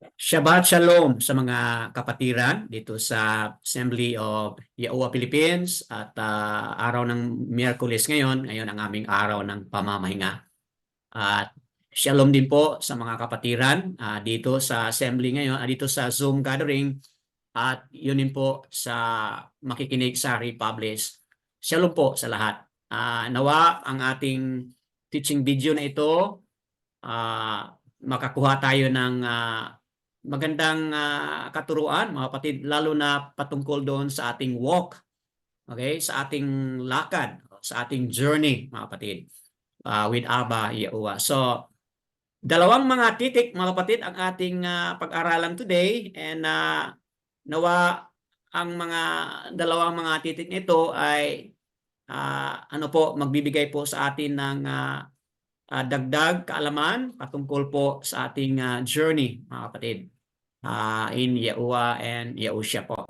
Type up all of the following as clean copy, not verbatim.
Shabbat Shalom sa mga kapatiran dito sa Assembly of Yahuwah Philippines at araw ng Miyerkules ngayon. Ngayon ang aming araw ng pamamahinga. At Shalom din po sa mga kapatiran dito sa Assembly ngayon, dito sa Zoom gathering at yun din po sa makikinig sa Republish. Shalom po sa lahat. Nawa ang ating teaching video na ito makakuha tayo ng magandang katuruan, mga kapatid, lalo na patungkol doon sa ating walk, okay? Sa ating lakad, sa ating journey, mga kapatid, with Abba Yahuwah. So, dalawang mga titik, mga kapatid, ang ating pag-aralan today, and nawa ang mga dalawang mga titik nito ay magbibigay po sa atin ng dagdag kaalaman patungkol po sa ating journey, mga kapatid, in Yahuwah and Yahusha po.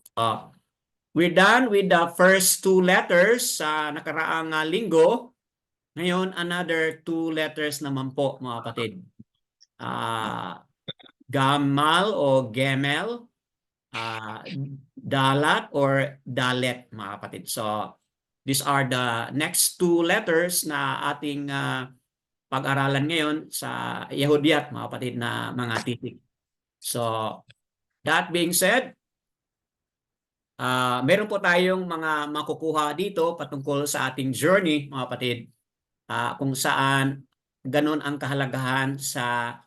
We're done with the first two letters sa nakaraang linggo. Ngayon, another two letters naman po, mga kapatid. Gamal o Gemel, Dalat or Dalet, mga kapatid. So, these are the next two letters na ating pag-aralan ngayon sa Yehudiyat, mga kapatid, na mga titik. So, that being said, meron po tayong mga makukuha dito patungkol sa ating journey, mga kapatid, kung saan ganun ang kahalagahan sa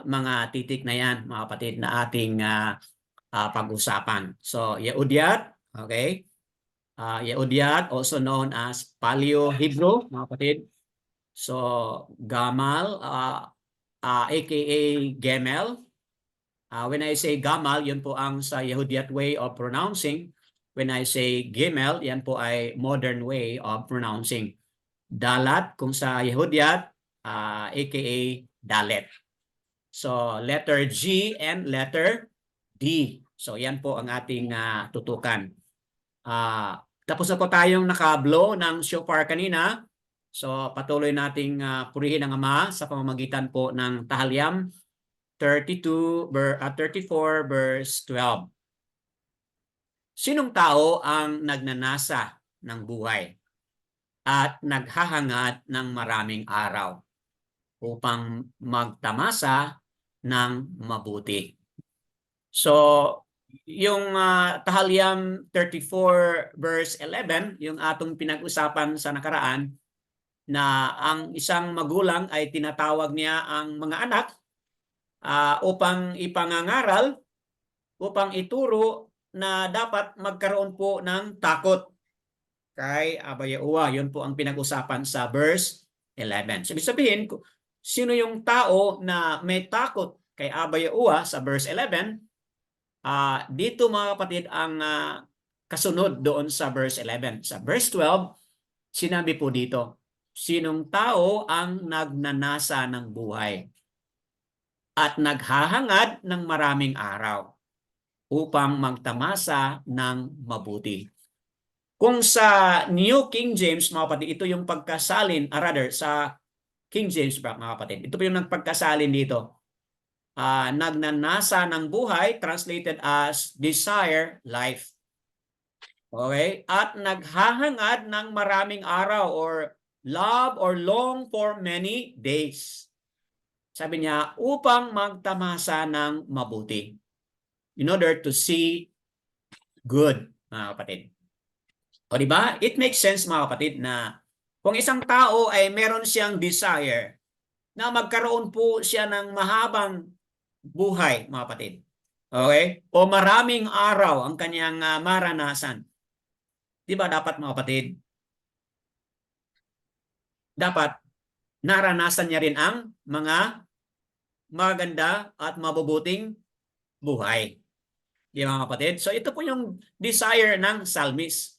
mga titik na yan, mga kapatid, na ating pag-usapan. So, Yehudiyat, okay? Yehudiyat, also known as Paleo-Hebrew, mga kapatid. So, Gamal, aka Gemel. When I say Gamal, yun po ang sa Yehudiyat way of pronouncing. When I say Gemel, yan po ay modern way of pronouncing. Dalat, kung sa Yehudiyat, aka Dalet. So, letter G and letter D. So, yan po ang ating tutukan. Tapos na po tayong nakablo ng shofar kanina. So, patuloy nating purihin ang Ama sa pamamagitan po ng Tahalyam 34 verse 12. Sinong tao ang nagnanasa ng buhay at naghahangad ng maraming araw upang magtamasa ng mabuti? So, yung Tahalyam 34 verse 11, yung atong pinag-usapan sa nakaraan, na ang isang magulang ay tinatawag niya ang mga anak upang ipangangaral, upang ituro na dapat magkaroon po ng takot kay Abba Yahuwah. Yun po ang pinag-usapan sa verse 11. So, ibig sabihin, sino yung tao na may takot kay Abba Yahuwah sa verse 11? Dito, mga kapatid, ang kasunod doon sa verse 11. Sa verse 12, sinabi po dito, sinong tao ang nagnanasa ng buhay at naghahangad ng maraming araw upang magtamasa ng mabuti. Kung sa New King James, mga kapatid, ito yung pagkasalin, rather, sa King James, mga kapatid, ito po yung nagpagkasalin dito. Nagnanasa ng buhay, translated as desire life. Okay? At naghahangad ng maraming araw or love or long for many days. Sabi niya, upang magtamasa ng mabuti. In order to see good, mga kapatid. O diba? It makes sense, mga kapatid, na kung isang tao ay meron siyang desire na magkaroon po siya ng mahabang buhay, mga kapatid. Okay? O maraming araw ang kanyang maranasan. Diba dapat, mga kapatid? Dapat naranasan niya rin ang mga maganda at mabubuting buhay. Di ba, mga kapatid? So ito po yung desire ng psalmist,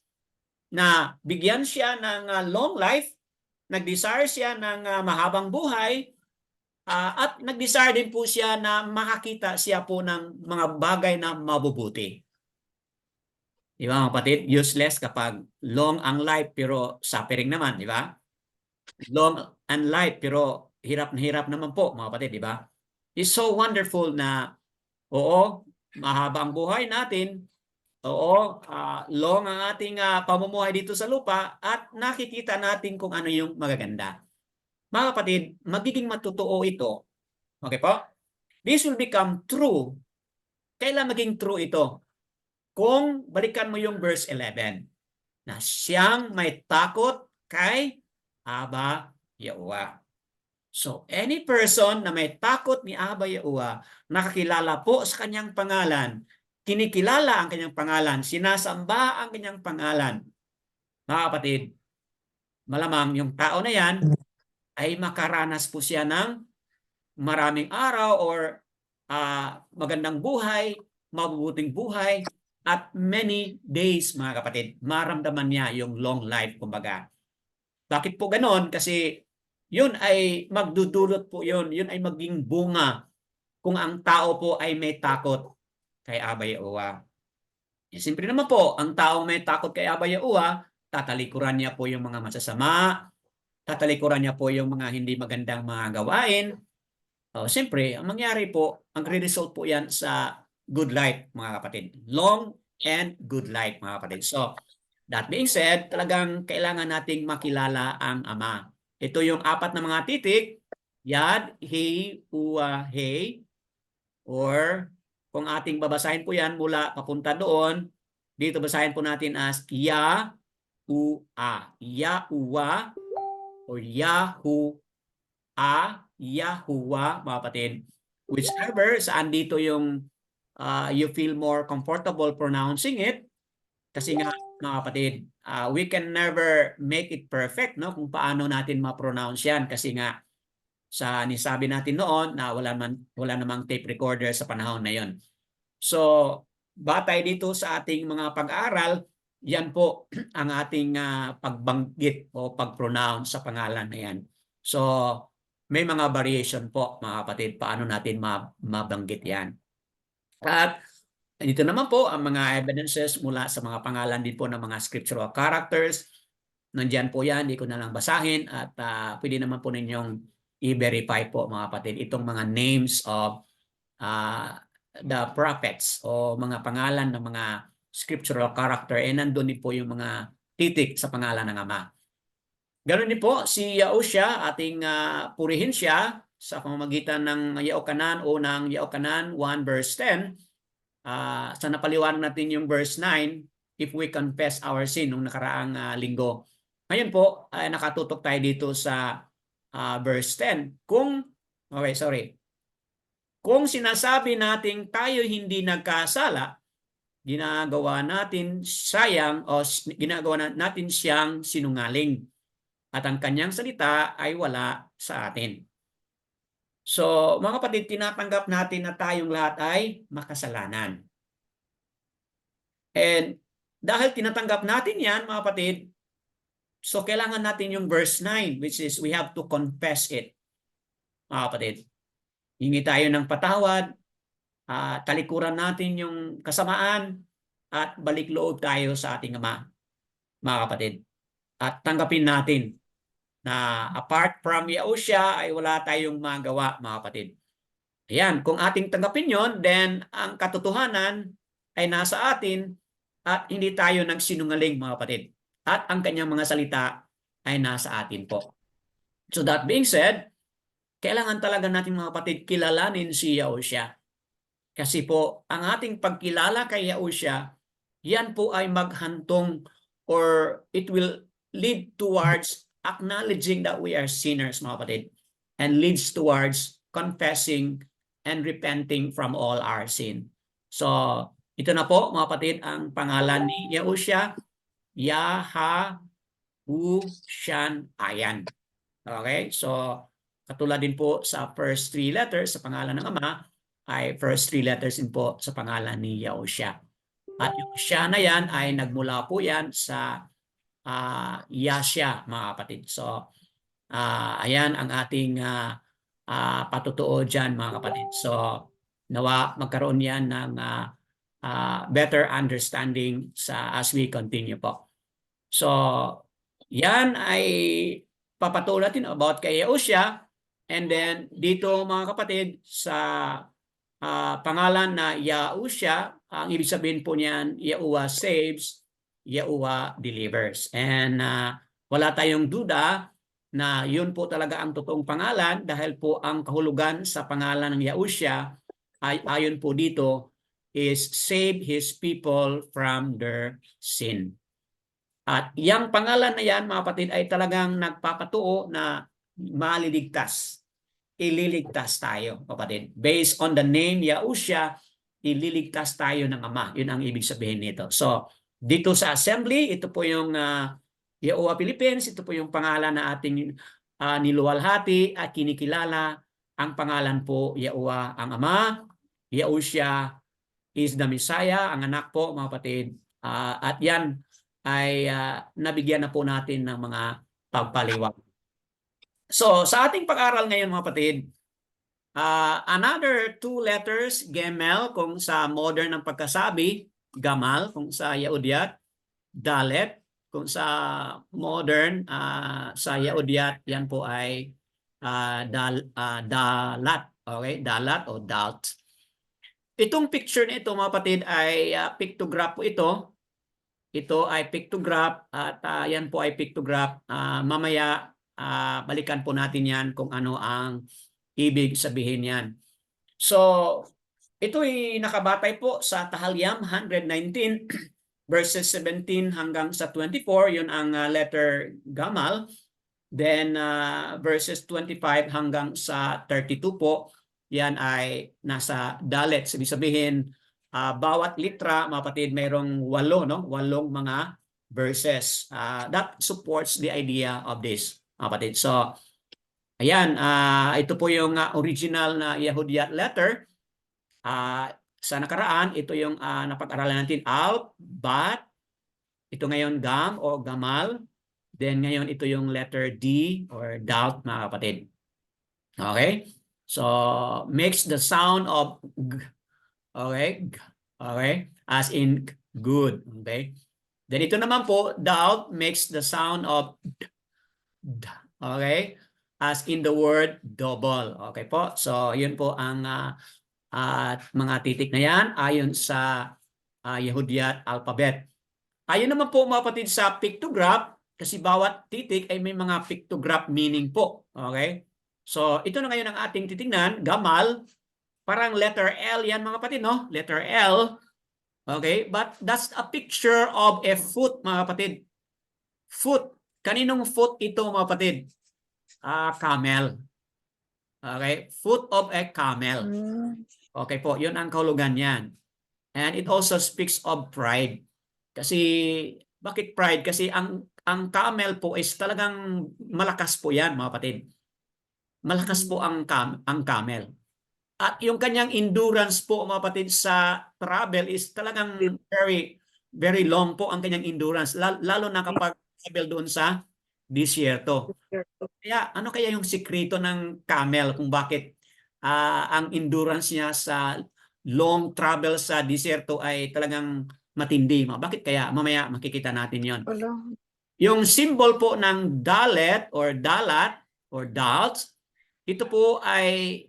na bigyan siya ng long life, nag-desire siya ng mahabang buhay, at nag-desire din po siya na makakita siya po ng mga bagay na mabubuti. Di ba, mga kapatid? Useless kapag long ang life pero suffering naman, di ba? Long and life pero hirap na hirap naman po, mga kapatid, di ba? is so wonderful na, oo, mahaba ang buhay natin, oo, long ang ating pamumuhay dito sa lupa at nakikita natin kung ano yung magaganda. Mga kapatid, magiging matotoo ito. Okay po? This will become true. Kailan maging true ito? Kung balikan mo yung verse 11 na siyang may takot kay Aba Yahuwah. So, any person na may takot ni Aba Yahuwah, nakakilala po sa kanyang pangalan, kinikilala ang kanyang pangalan, sinasamba ang kanyang pangalan. Mga kapatid, malamang yung tao na yan ay makaranas po siya ng maraming araw or magandang buhay, mabubuting buhay, at many days, mga kapatid. Maramdaman niya yung long life, kumbaga. Bakit po ganon? Kasi yun ay magdudulot po yun. Yun ay maging bunga kung ang tao po ay may takot kay Aba Yahuwah. Siyempre naman po, ang tao may takot kay Aba Yahuwah, tatalikuran niya po yung mga masasama, tatalikuran niya po yung mga hindi magandang mga gawain. Siyempre, ang mangyari po, ang re-result po yan sa good life, mga kapatid. Long and good life, mga kapatid. So, that being said, talagang kailangan nating makilala ang Ama. Ito yung apat na mga titik, Yad, He, Uwa, He, or kung ating babasahin po yan mula papunta doon, dito basahin po natin as Ya, Ua. Ya, Uwa, or Yahu, Yahuwah, mga kapatid. Whichever, saan dito yung you feel more comfortable pronouncing it. Kasi nga, mga kapatid, we can never make it perfect, no? Kung paano natin ma-pronounce yan. Kasi nga, nisabi natin noon na wala namang tape recorder sa panahon na yon. So, batay dito sa ating mga pag-aaral, yan po ang ating pagbanggit o pag-pronounce sa pangalan na yan. So, may mga variation po, mga kapatid, paano natin mabanggit yan. At dito naman po ang mga evidences mula sa mga pangalan din po ng mga scriptural characters. Nandiyan po yan, hindi ko na lang basahin at pwede naman po ninyong i-verify po, mga kapatid, itong mga names of the prophets o mga pangalan ng mga scriptural character. Nandun din po yung mga titik sa pangalan ng Ama. Ganon din po si Yahushua, ating purihin siya sa pamamagitan ng Yaokanan o ng Yaokanan 1 verse 10. Sa napaliwanag natin yung verse 9, if we confess our sin nung nakaraang linggo. Ngayon po, nakatutok tayo dito sa verse 10. Kung sinasabi nating tayo hindi nagkasala, ginagawa natin natin siyang sinungaling at ang kanyang salita ay wala sa atin. So, mga kapatid, tinatanggap natin na tayong lahat ay makasalanan. And dahil tinatanggap natin yan, mga kapatid, so kailangan natin yung verse 9, which is we have to confess it. Mga kapatid, hingi tayo ng patawad, talikuran natin yung kasamaan, at balik loob tayo sa ating Ama, mga kapatid. At tanggapin natin na apart from Yahushua ay wala tayong magawa, mga kapatid. Ayan, kung ating tanggapin yon, then ang katotohanan ay nasa atin at hindi tayo nagsinungaling, mga kapatid. At ang kanyang mga salita ay nasa atin po. So that being said, kailangan talaga natin, mga kapatid, kilalanin si Yahushua. Kasi po, ang ating pagkilala kay Yahushua, yan po ay maghantong or it will lead towards acknowledging that we are sinners, mga kapatid, and leads towards confessing and repenting from all our sin. So, ito na po, mga kapatid, ang pangalan ni Yahushua, Yahushan-ayan. Okay? So, katulad din po sa first three letters sa pangalan ng Ama, ay first three letters din po sa pangalan ni Yahushua. At yung siya na yan ay nagmula po yan sa Yahshua, mga kapatid. So, ayan ang ating patutuo dyan, mga kapatid. So, nawa magkaroon yan ng better understanding as we continue po. So, yan ay papatulan natin about kay Yahushua. And then dito mga kapatid sa pangalan na Yahushua, ang ibig sabihin po niyan, Yahuwah saves, Yahuwah delivers. And wala tayong duda na yun po talaga ang totoong pangalan dahil po ang kahulugan sa pangalan ng Yahushua ay ayon po dito is save his people from their sin. At yung pangalan na yan, mga kapatid, ay talagang nagpapatuo na maliligtas. Ililigtas tayo, kapatid. Based on the name Yahushua, ililigtas tayo ng Ama. Yun ang ibig sabihin nito. So, dito sa assembly, ito po yung Yahuwah Philippines, ito po yung pangalan na ating niluwalhati at kinikilala. Ang pangalan po, Yahuwah ang Ama. Yahushua is the Messiah, ang anak po, mga kapatid. At yan ay nabigyan na po natin ng mga pagpaliwanag. So, sa ating pag-aral ngayon, mga kapatid, another two letters, Gemel, kung sa modern ng pagkasabi, Gamal, kung sa Yahudyat, Dalet, kung sa modern, sa Yahudyat, yan po ay Dalat, okay? Dalat o Dalt. Itong picture nito, mga kapatid, ay pictograph po ito. Ito ay pictograph at yan po ay pictograph. Mamaya balikan po natin yan kung ano ang ibig sabihin yan. So, ito ay nakabatay po sa Tahalyam 119 verses 17 hanggang sa 24. Yun ang letter Gamal. Then verses 25 hanggang sa 32 po. Yan ay nasa Dalet. Sabi sabihin, bawat litra, mga kapatid, mayroong 8, no? 8 mga verses. That supports the idea of this, mga kapatid. So, ayan, ito po yung original na Yahudyat letter. Sa nakaraan, ito yung napag-aralan natin, Alp, Bat. Ito ngayon, Gam o Gamal. Then ngayon, ito yung letter D or Dalt, mga kapatid. Okay? So, makes the sound of G. Okay? Okay? As in good. Okay? Then ito naman po, Dalt makes the sound of D. Okay? As in the word double. Okay po? So, yun po ang mga titik na yan ayon sa Yahudyat alphabet. Ayon naman po mga kapatid sa pictograph, kasi bawat titik ay may mga pictograph meaning po. Okay? So, ito na ngayon ang ating titingnan. Gamal, parang letter L yan mga kapatid, no? Letter L. Okay? But that's a picture of a foot, mga kapatid. Foot. Kaninong foot ito, mga kapatid? Camel. Okay? Foot of a camel. Okay po, yun ang kahulugan yan. And it also speaks of pride. Kasi, bakit pride? Kasi ang camel po is talagang malakas po yan, mga kapatid. Malakas po ang camel. At yung kanyang endurance po, mga kapatid, sa travel is talagang very, very long po ang kanyang endurance. Lalo na kapag travel doon sa disyerto. Kaya, ano kaya yung sikreto ng camel kung bakit ang endurance niya sa long travel sa disyerto ay talagang matindi? Bakit kaya? Mamaya makikita natin yon. Yung symbol po ng Dalet or Dalat or Dalt, ito po ay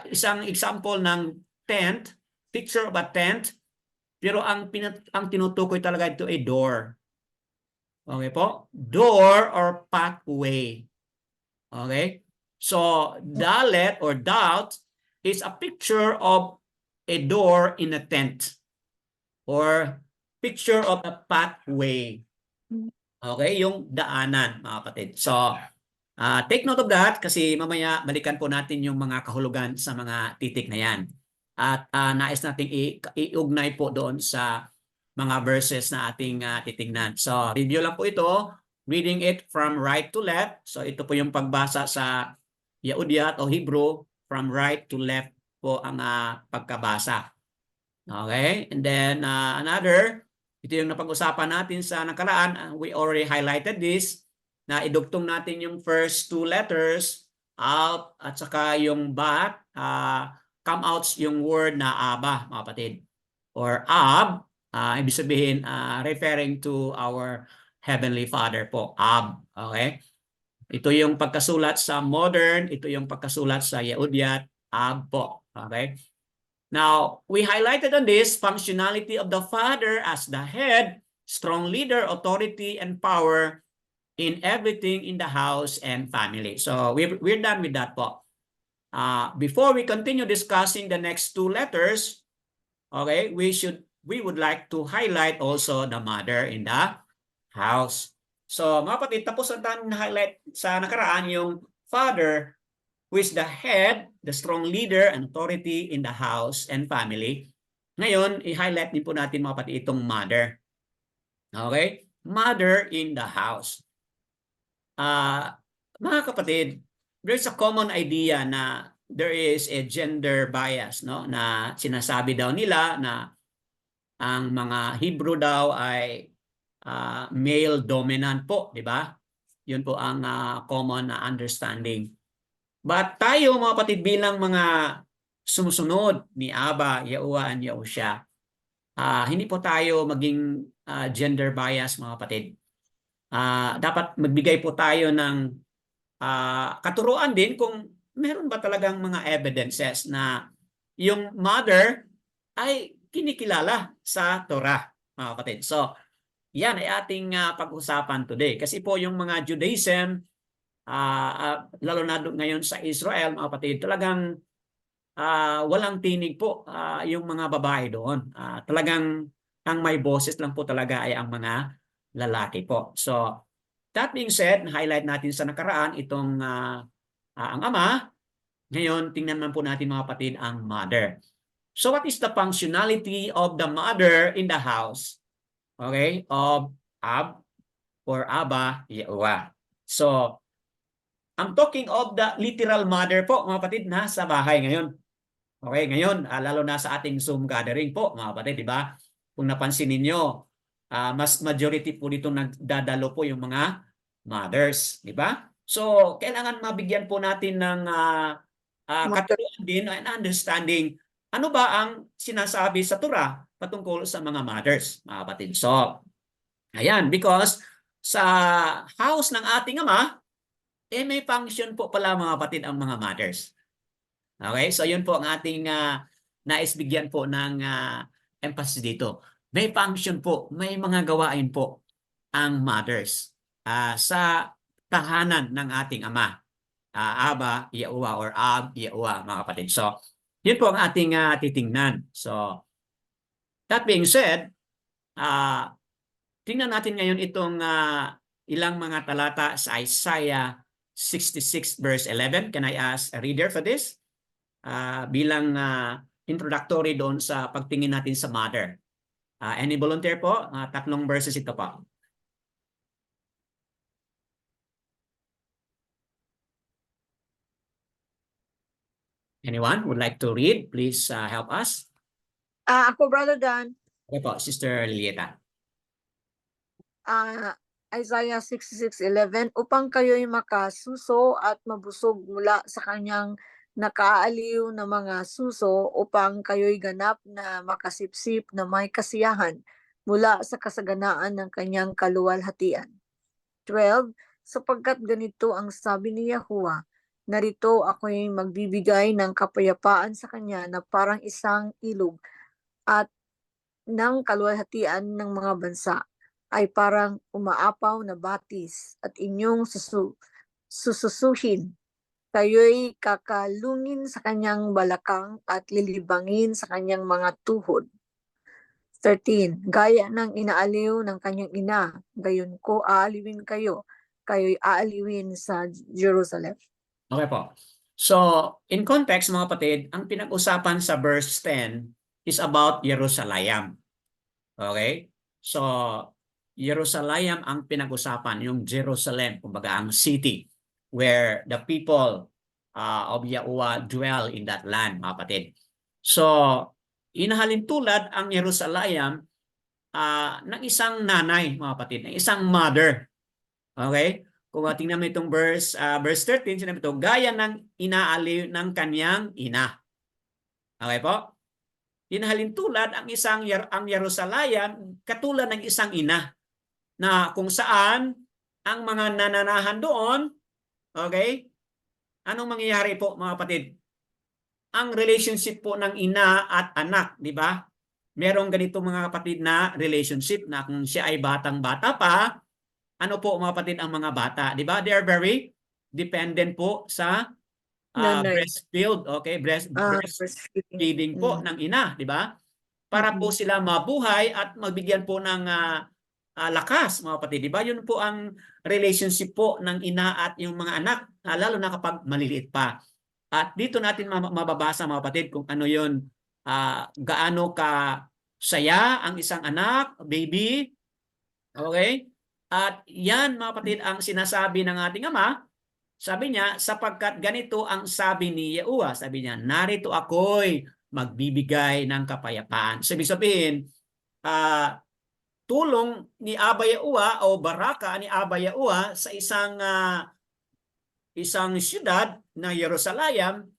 isang example ng tent, picture of a tent, pero ang tinutukoy talaga ito ay door. Okay po? Door or pathway. Okay? So, Dalet or Dalt is a picture of a door in a tent or picture of a pathway. Okay? Yung daanan, mga kapatid. So, take note of that kasi mamaya balikan po natin yung mga kahulugan sa mga titik na yan. At nais nating iugnay po doon sa mga verses na ating titingnan. So, review lang po ito. Reading it from right to left. So, ito po yung pagbasa sa Yahudyat o Hebrew. From right to left po ang pagkabasa. Okay? And then, ito yung napag-usapan natin sa nakaraan. We already highlighted this na idugtong natin yung first two letters, Alp, at saka yung Bat, come out yung word na Abba, mga kapatid. Or Ab, ibig sabihin, referring to our Heavenly Father po, Ab. Okay? Ito yung pagkasulat sa modern, ito yung pagkasulat sa Yehudyat Ab po. Okay? Now, we highlighted on this functionality of the father as the head, strong leader, authority, and power in everything in the house and family. So we're done with that po. Before we continue discussing the next two letters, okay, we would like to highlight also the mother in the house. So mga kapatid, tapos ang tanong na-highlight sa nakaraan yung father, who is the head, the strong leader and authority in the house and family. Ngayon, i-highlight din po natin mga kapatid itong mother. Okay? Mother in the house. Mga kapatid, there's a common idea na there is a gender bias, no? Na sinasabi daw nila na ang mga Hebrew daw ay male dominant po, di ba? Yun po ang common understanding. But tayo mga kapatid bilang mga sumusunod ni Abba, Yahuwah, and Yahusha, hindi po tayo maging gender bias mga kapatid. Dapat magbigay po tayo ng katuruan din kung meron ba talagang mga evidences na yung mother ay kinikilala sa Torah, mga kapatid. So, yan ay ating pag-usapan today. Kasi po yung mga Judaism, lalo na ngayon sa Israel, mga kapatid, talagang walang tinig po yung mga babae doon. Talagang ang may boses lang po talaga ay ang mga lalaki po. So, that being said, highlight natin sa nakaraan itong ang ama. Ngayon, tingnan man po natin mga kapatid ang mother. So, what is the functionality of the mother in the house? Okay? Of Ab or Abba, Yahuwah. So, I'm talking of the literal mother po, mga kapatid, na sa bahay ngayon. Okay, ngayon, lalo na sa ating Zoom gathering po, mga kapatid, di ba? Kung napansin ninyo, mas majority po dito nagdadalo po yung mga mothers, di ba? So, kailangan mabigyan po natin ng katuruan din and understanding ano ba ang sinasabi sa Torah patungkol sa mga mothers, mga kapatid. So, ayan, because sa house ng ating ama, may function po pala mga kapatid ang mga mothers. Okay, so yun po ang ating nais bigyan po ng emphasis dito. May function po, may mga gawain po ang mothers sa tahanan ng ating ama. Aba, Yahuwah, or Ab, Yahuwah, mga kapatid. So, yun po ang ating titingnan. So, that being said, tingnan natin ngayon itong ilang mga talata sa Isaiah 66 verse 11. Can I ask a reader for this? Bilang introductory doon sa pagtingin natin sa mother. Any volunteer po? Tatlong verses ito po. Anyone would like to read? Please help us. Ako, Brother Dan. Okay po, Sister Lilieta. Isaiah 66:11, upang kayo'y makasuso at mabusog mula sa kanyang nakaaliw na mga suso, upang kayo'y ganap na makasipsip na may kasiyahan mula sa kasaganaan ng kanyang kaluwalhatian. 12, sapagkat ganito ang sabi ni Yahuwah, narito ako'y magbibigay ng kapayapaan sa kanya na parang isang ilog at ng kaluwalhatian ng mga bansa ay parang umaapaw na batis at inyong sususuhin. Kayo'y kakalungin sa kanyang balakang at lilibangin sa kanyang mga tuhod. 13. Gaya ng inaaliw ng kanyang ina, gayon ko aaliwin kayo. Kayo'y aaliwin sa Jerusalem. Okay po. So, in context mga kapatid, ang pinag-usapan sa verse 10 is about Jerusalem. Okay? So, Jerusalem ang pinag-usapan, yung Jerusalem, kumbaga ang city where the people of Yahuwah dwell in that land, mga kapatid. So, inahalin tulad ang Jerusalem ng isang nanay, mga kapatid, ng isang mother. Okay? Kung tingnan mo itong verse 13, sinabi ito, gaya ng inaaliw ng kanyang ina. Okay po? Inahalin tulad ang Jerusalem katulad ng isang ina na kung saan ang mga nananahan doon Okay? Anong mangyayari po mga kapatid? Ang relationship po ng ina at anak, di ba? Merong ganito mga kapatid na relationship na kung siya ay batang-bata pa, ano po mga kapatid ang mga bata, di ba? They are very dependent po sa Nanay. breastfeed, okay? Breastfeeding. Breastfeeding po ng ina, di ba? Para po sila mabuhay at magbigyan po ng lakas, mga kapatid. Di ba? Yun po ang relationship po ng ina at yung mga anak, lalo na kapag maliliit pa. At dito natin mababasa, mga kapatid, kung ano yun, gaano ka saya ang isang anak, baby. Okay? At yan, mga kapatid, ang sinasabi ng ating ama. Sabi niya, sapagkat ganito ang sabi ni Yahuwah. Sabi niya, narito ako'y magbibigay ng kapayapaan. So, ibig sabihin, tulong ni Abba Yahuwah o baraka ni Abba Yahuwah sa isang siyudad na Jerusalem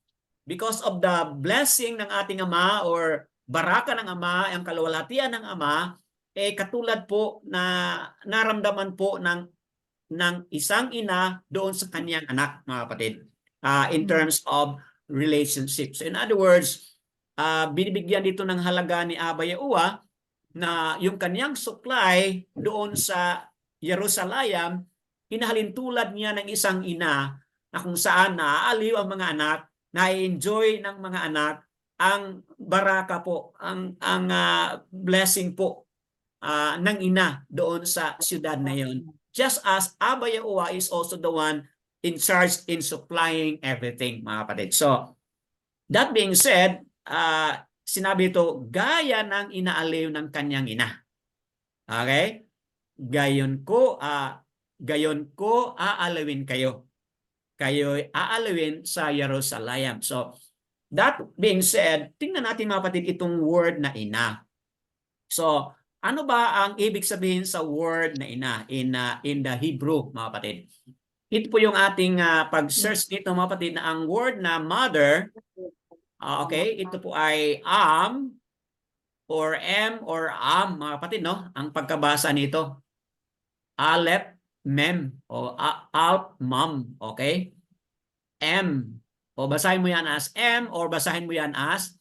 because of the blessing ng ating Ama or baraka ng Ama, ang kaluwalhatian ng Ama, katulad po na naramdaman po ng isang ina doon sa kanyang anak, mga kapatid, in terms of relationships. In other words, binibigyan dito ng halaga ni Abba Yahuwah na yung kanyang supply doon sa Jerusalem, hinahalin tulad niya ng isang ina na kung saan naaaliw ang mga anak, na-enjoy ng mga anak ang baraka po, ang blessing po ng ina doon sa siyudad na yun. Just as Abba Yahuwah is also the one in charge in supplying everything, mga kapatid. So, that being said, sinabi ito, gaya ng inaaliw ng kanyang ina. Okay? Gayon ko aalawin kayo. Kayo'y aalawin sa Jerusalem. So, that being said, tingnan natin mga kapatid itong word na ina. So, ano ba ang ibig sabihin sa word na ina in the Hebrew, mga kapatid? Ito po yung ating pag-search dito, mga kapatid, na ang word na mother, okay, ito po ay or or mga kapatid, no? Ang pagkabasa nito. Aleph, mem, o alp, mom, okay? M. O basahin mo yan as M or basahin mo yan as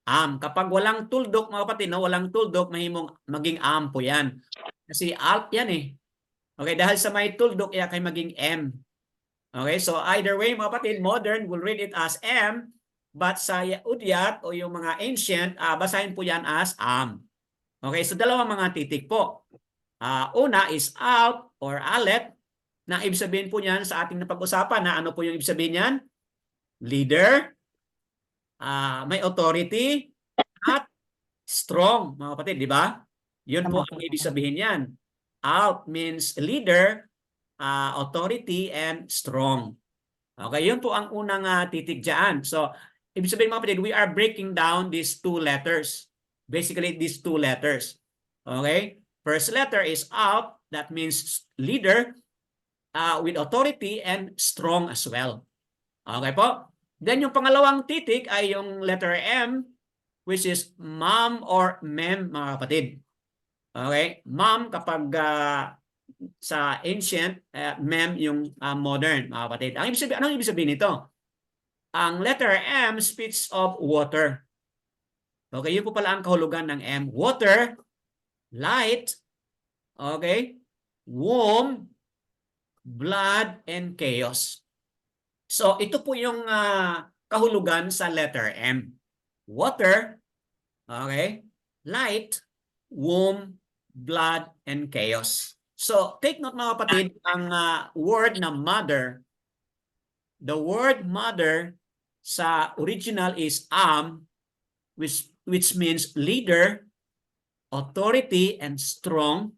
am. Kapag walang tuldok, mga kapatid, no? Walang tuldok, mahimong maging am po yan. Kasi alp yan eh. Okay, dahil sa may tuldok, kaya kay maging M. Okay, so either way, mga kapatid, modern will read it as M, but sa Udyat o yung mga ancient, basahin po yan as am. Okay, so dalawang mga titik po. Una is alp or aleph, na ibig sabihin po niyan sa ating napag-usapan na ano po yung ibig sabihin niyan? Leader, may authority, at strong, mga kapatid, di ba? Yun po ang ibig sabihin niyan. Alp means leader, authority, and strong. Okay, yun po ang unang titik dyan. So, ibig sabihin mga kapatid, we are breaking down these two letters. Basically, these two letters. Okay? First letter is Alp, that means leader, with authority and strong as well. Okay po? Then yung pangalawang titik ay yung letter M, which is mom or mem, mga kapatid. Okay? Mom kapag sa ancient, mem yung modern, mga kapatid. Anong ibig sabihin nito? Ang letter M speaks of water. Okay, yun po pala ang kahulugan ng M. Water, light, okay, womb, blood, and chaos. So, ito po yung kahulugan sa letter M. Water, okay, light, womb, blood, and chaos. So, take note mga kapatid, ang word na mother, the word mother sa original is am, which means leader, authority, and strong.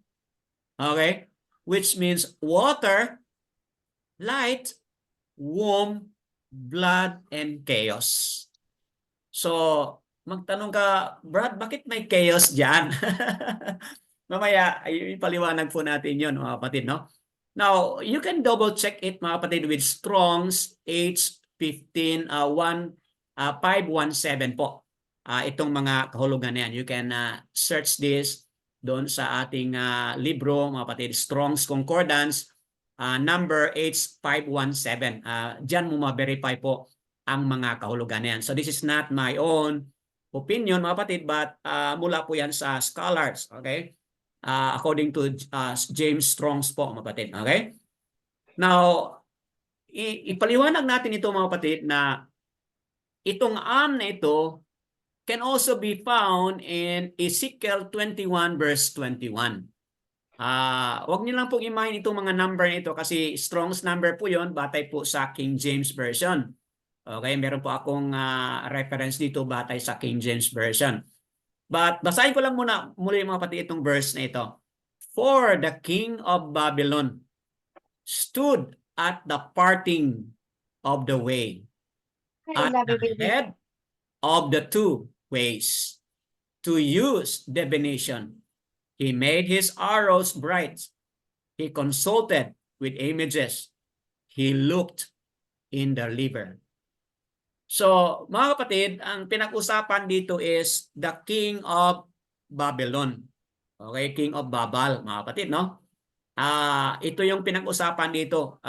Okay? Which means water, light, womb, blood, and chaos. So, magtanong ka, Brad, bakit may chaos dyan? Mamaya, ipaliwanag po natin yun, mga kapatid, no? Now, you can double check it, mga kapatid, with Strong's H15, 517 po. Itong mga kahulugan na yan. You can search this doon sa ating libro, mga kapatid, Strong's Concordance. number H517. Diyan mo ma-verify po ang mga kahulugan na yan. So this is not my own opinion mga kapatid, but mula po yan sa scholars, okay? According to James Strong's po mga kapatid, okay? Now, ipaliwanag natin ito mga kapatid na itong na ito can also be found in Ezekiel 21 verse 21. Wag niyo lang pong imahin itong mga number nito kasi Strong's number po yon batay po sa King James Version. Okay, meron po akong reference dito batay sa King James Version. But basahin ko lang muna muli mga kapatid itong verse na ito. For the king of Babylon stood at the parting of the way, at the head of the two ways, to use divination. He made his arrows bright. He consulted with images. He looked in the liver. So, mga kapatid, ang pinag-usapan dito is the king of Babylon. Okay, king of Babal, mga kapatid, no? Ito yung pinag-usapan dito.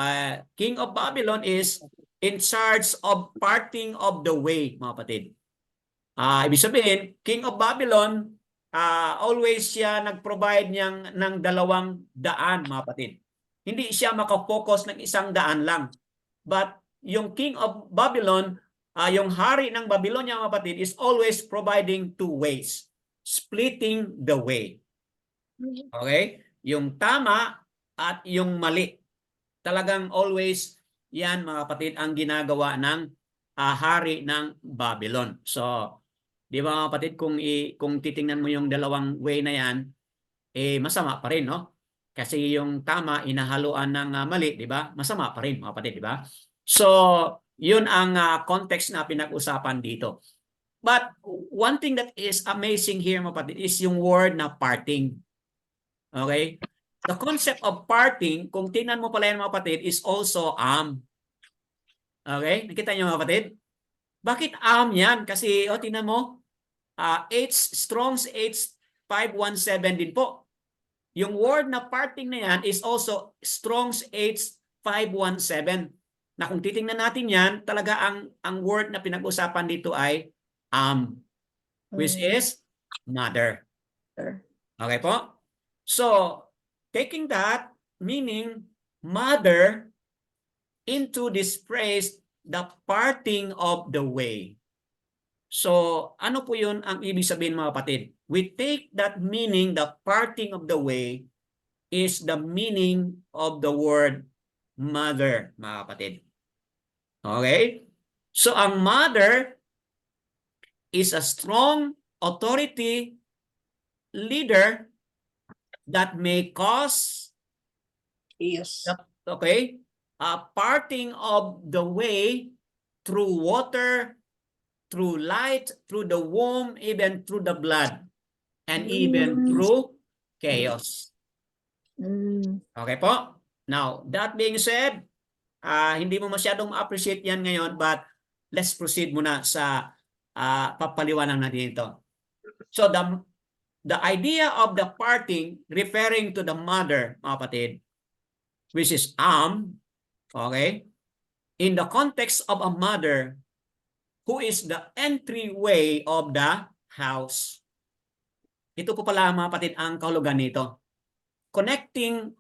King of Babylon is in charge of parting of the way, mga kapatid. Ibig sabihin, king of Babylon, always siya nag-provide ng dalawang daan, mga kapatid. Hindi siya makafocus ng isang daan lang. But yung king of Babylon, yung hari ng Babylonia, mga kapatid, is always providing two ways. Splitting the way. Okay? Yung tama at yung mali. Talagang always yan, mga kapatid, ang ginagawa ng hari ng Babylon. So, di ba mga kapatid, kung titingnan mo yung dalawang way na yan, masama pa rin, no? Kasi yung tama, inahaluan ng mali, di ba? Masama pa rin, mga kapatid, di ba? So, yun ang context na pinag-usapan dito. But one thing that is amazing here, mga kapatid, is yung word na parting. Okay? The concept of parting, kung tingnan mo pala yan, mga kapatid, is also Okay? Nakita niyo, mga kapatid? Bakit yan? Kasi, tingnan mo, Strong's H517 din po. Yung word na parting na yan is also Strong's H517. Na kung titingnan natin yan, talaga ang word na pinag-usapan dito ay which is mother. Okay po? So, taking that, meaning mother, into this phrase, the parting of the way. So, ano po yun ang ibig sabihin, mga kapatid? We take that meaning, the parting of the way, is the meaning of the word mother, mga kapatid. Okay? So, ang mother is a strong authority leader that may cause parting of the way through water, through light, through the womb, even through the blood, and even through chaos. Okay po? Now, that being said, hindi mo masyadong ma-appreciate yan ngayon, but let's proceed muna sa papaliwanag natin ito. So, the idea of the parting, referring to the mother, mga kapatid, which is okay, in the context of a mother, who is the entryway of the house. Ito po pala, mga kapatid, ang kahulugan nito. Connecting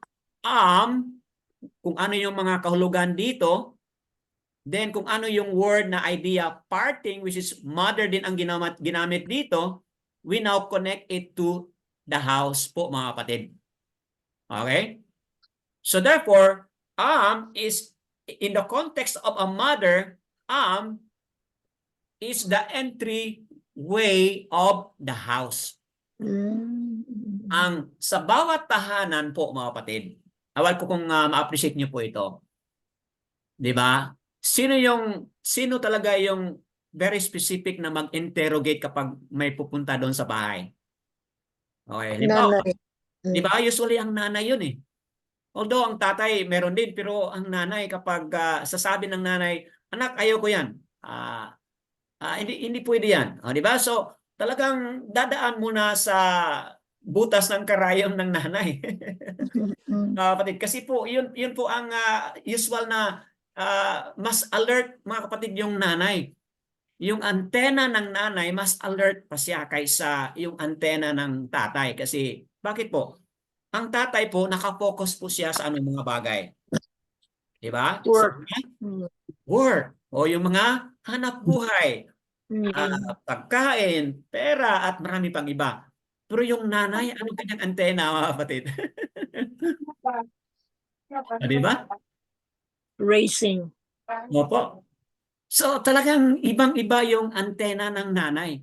kung ano yung mga kahulugan dito, then kung ano yung word na idea parting, which is mother din ang ginamit dito, we now connect it to the house po, mga kapatid. Okay? So therefore, is in the context of a mother, is the entry way of the house. Ang sa bawat tahanan po, mga kapatid, awal ko kung ma-appreciate niyo po ito. 'Di ba? Sino talaga yung very specific na mag-interrogate kapag may pupunta doon sa bahay? Okay, Nanay. 'di ba? Usually ang nanay 'yun eh. Although ang tatay meron din, pero ang nanay kapag sasabi ng nanay, anak, ayaw ko 'yan. Hindi pwede 'yan. 'Di ba? So, talagang dadaan muna sa butas ng karayom ng nanay. Mm. Kapatid, kasi po yun po ang usual na mas alert mga kapatid yung nanay. Yung antena ng nanay mas alert pa siya kaysa yung antena ng tatay kasi bakit po? Ang tatay po nakapokus po siya sa anong mga bagay. 'Di ba? Sa Work. mga Mm. work o yung mga hanap buhay, Mm. pagkain, pera at marami pang iba. Pero yung nanay, ano kanyang antena mga kapatid? 'Di ba? Racing. Opo. So talagang ibang-iba yung antena ng nanay.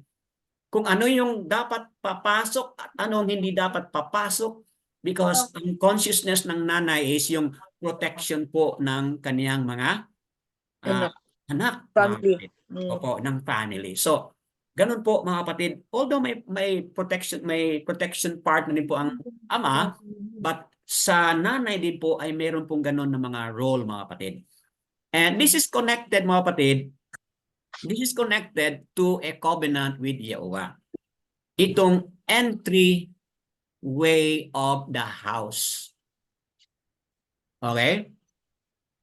Kung ano yung dapat papasok at anong hindi dapat papasok because ang consciousness ng nanay is yung protection po ng kaniyang mga ah, Anak. anak, mga Family. kapatid. Mm. Opo, ng family. So, ganun po mga kapatid. Although may protection part na din po ang ama, but sa nanay din po ay meron pong ganun na mga role mga kapatid. And this is connected mga kapatid. This is connected to a covenant with Jehovah. Itong entry way of the house. Okay?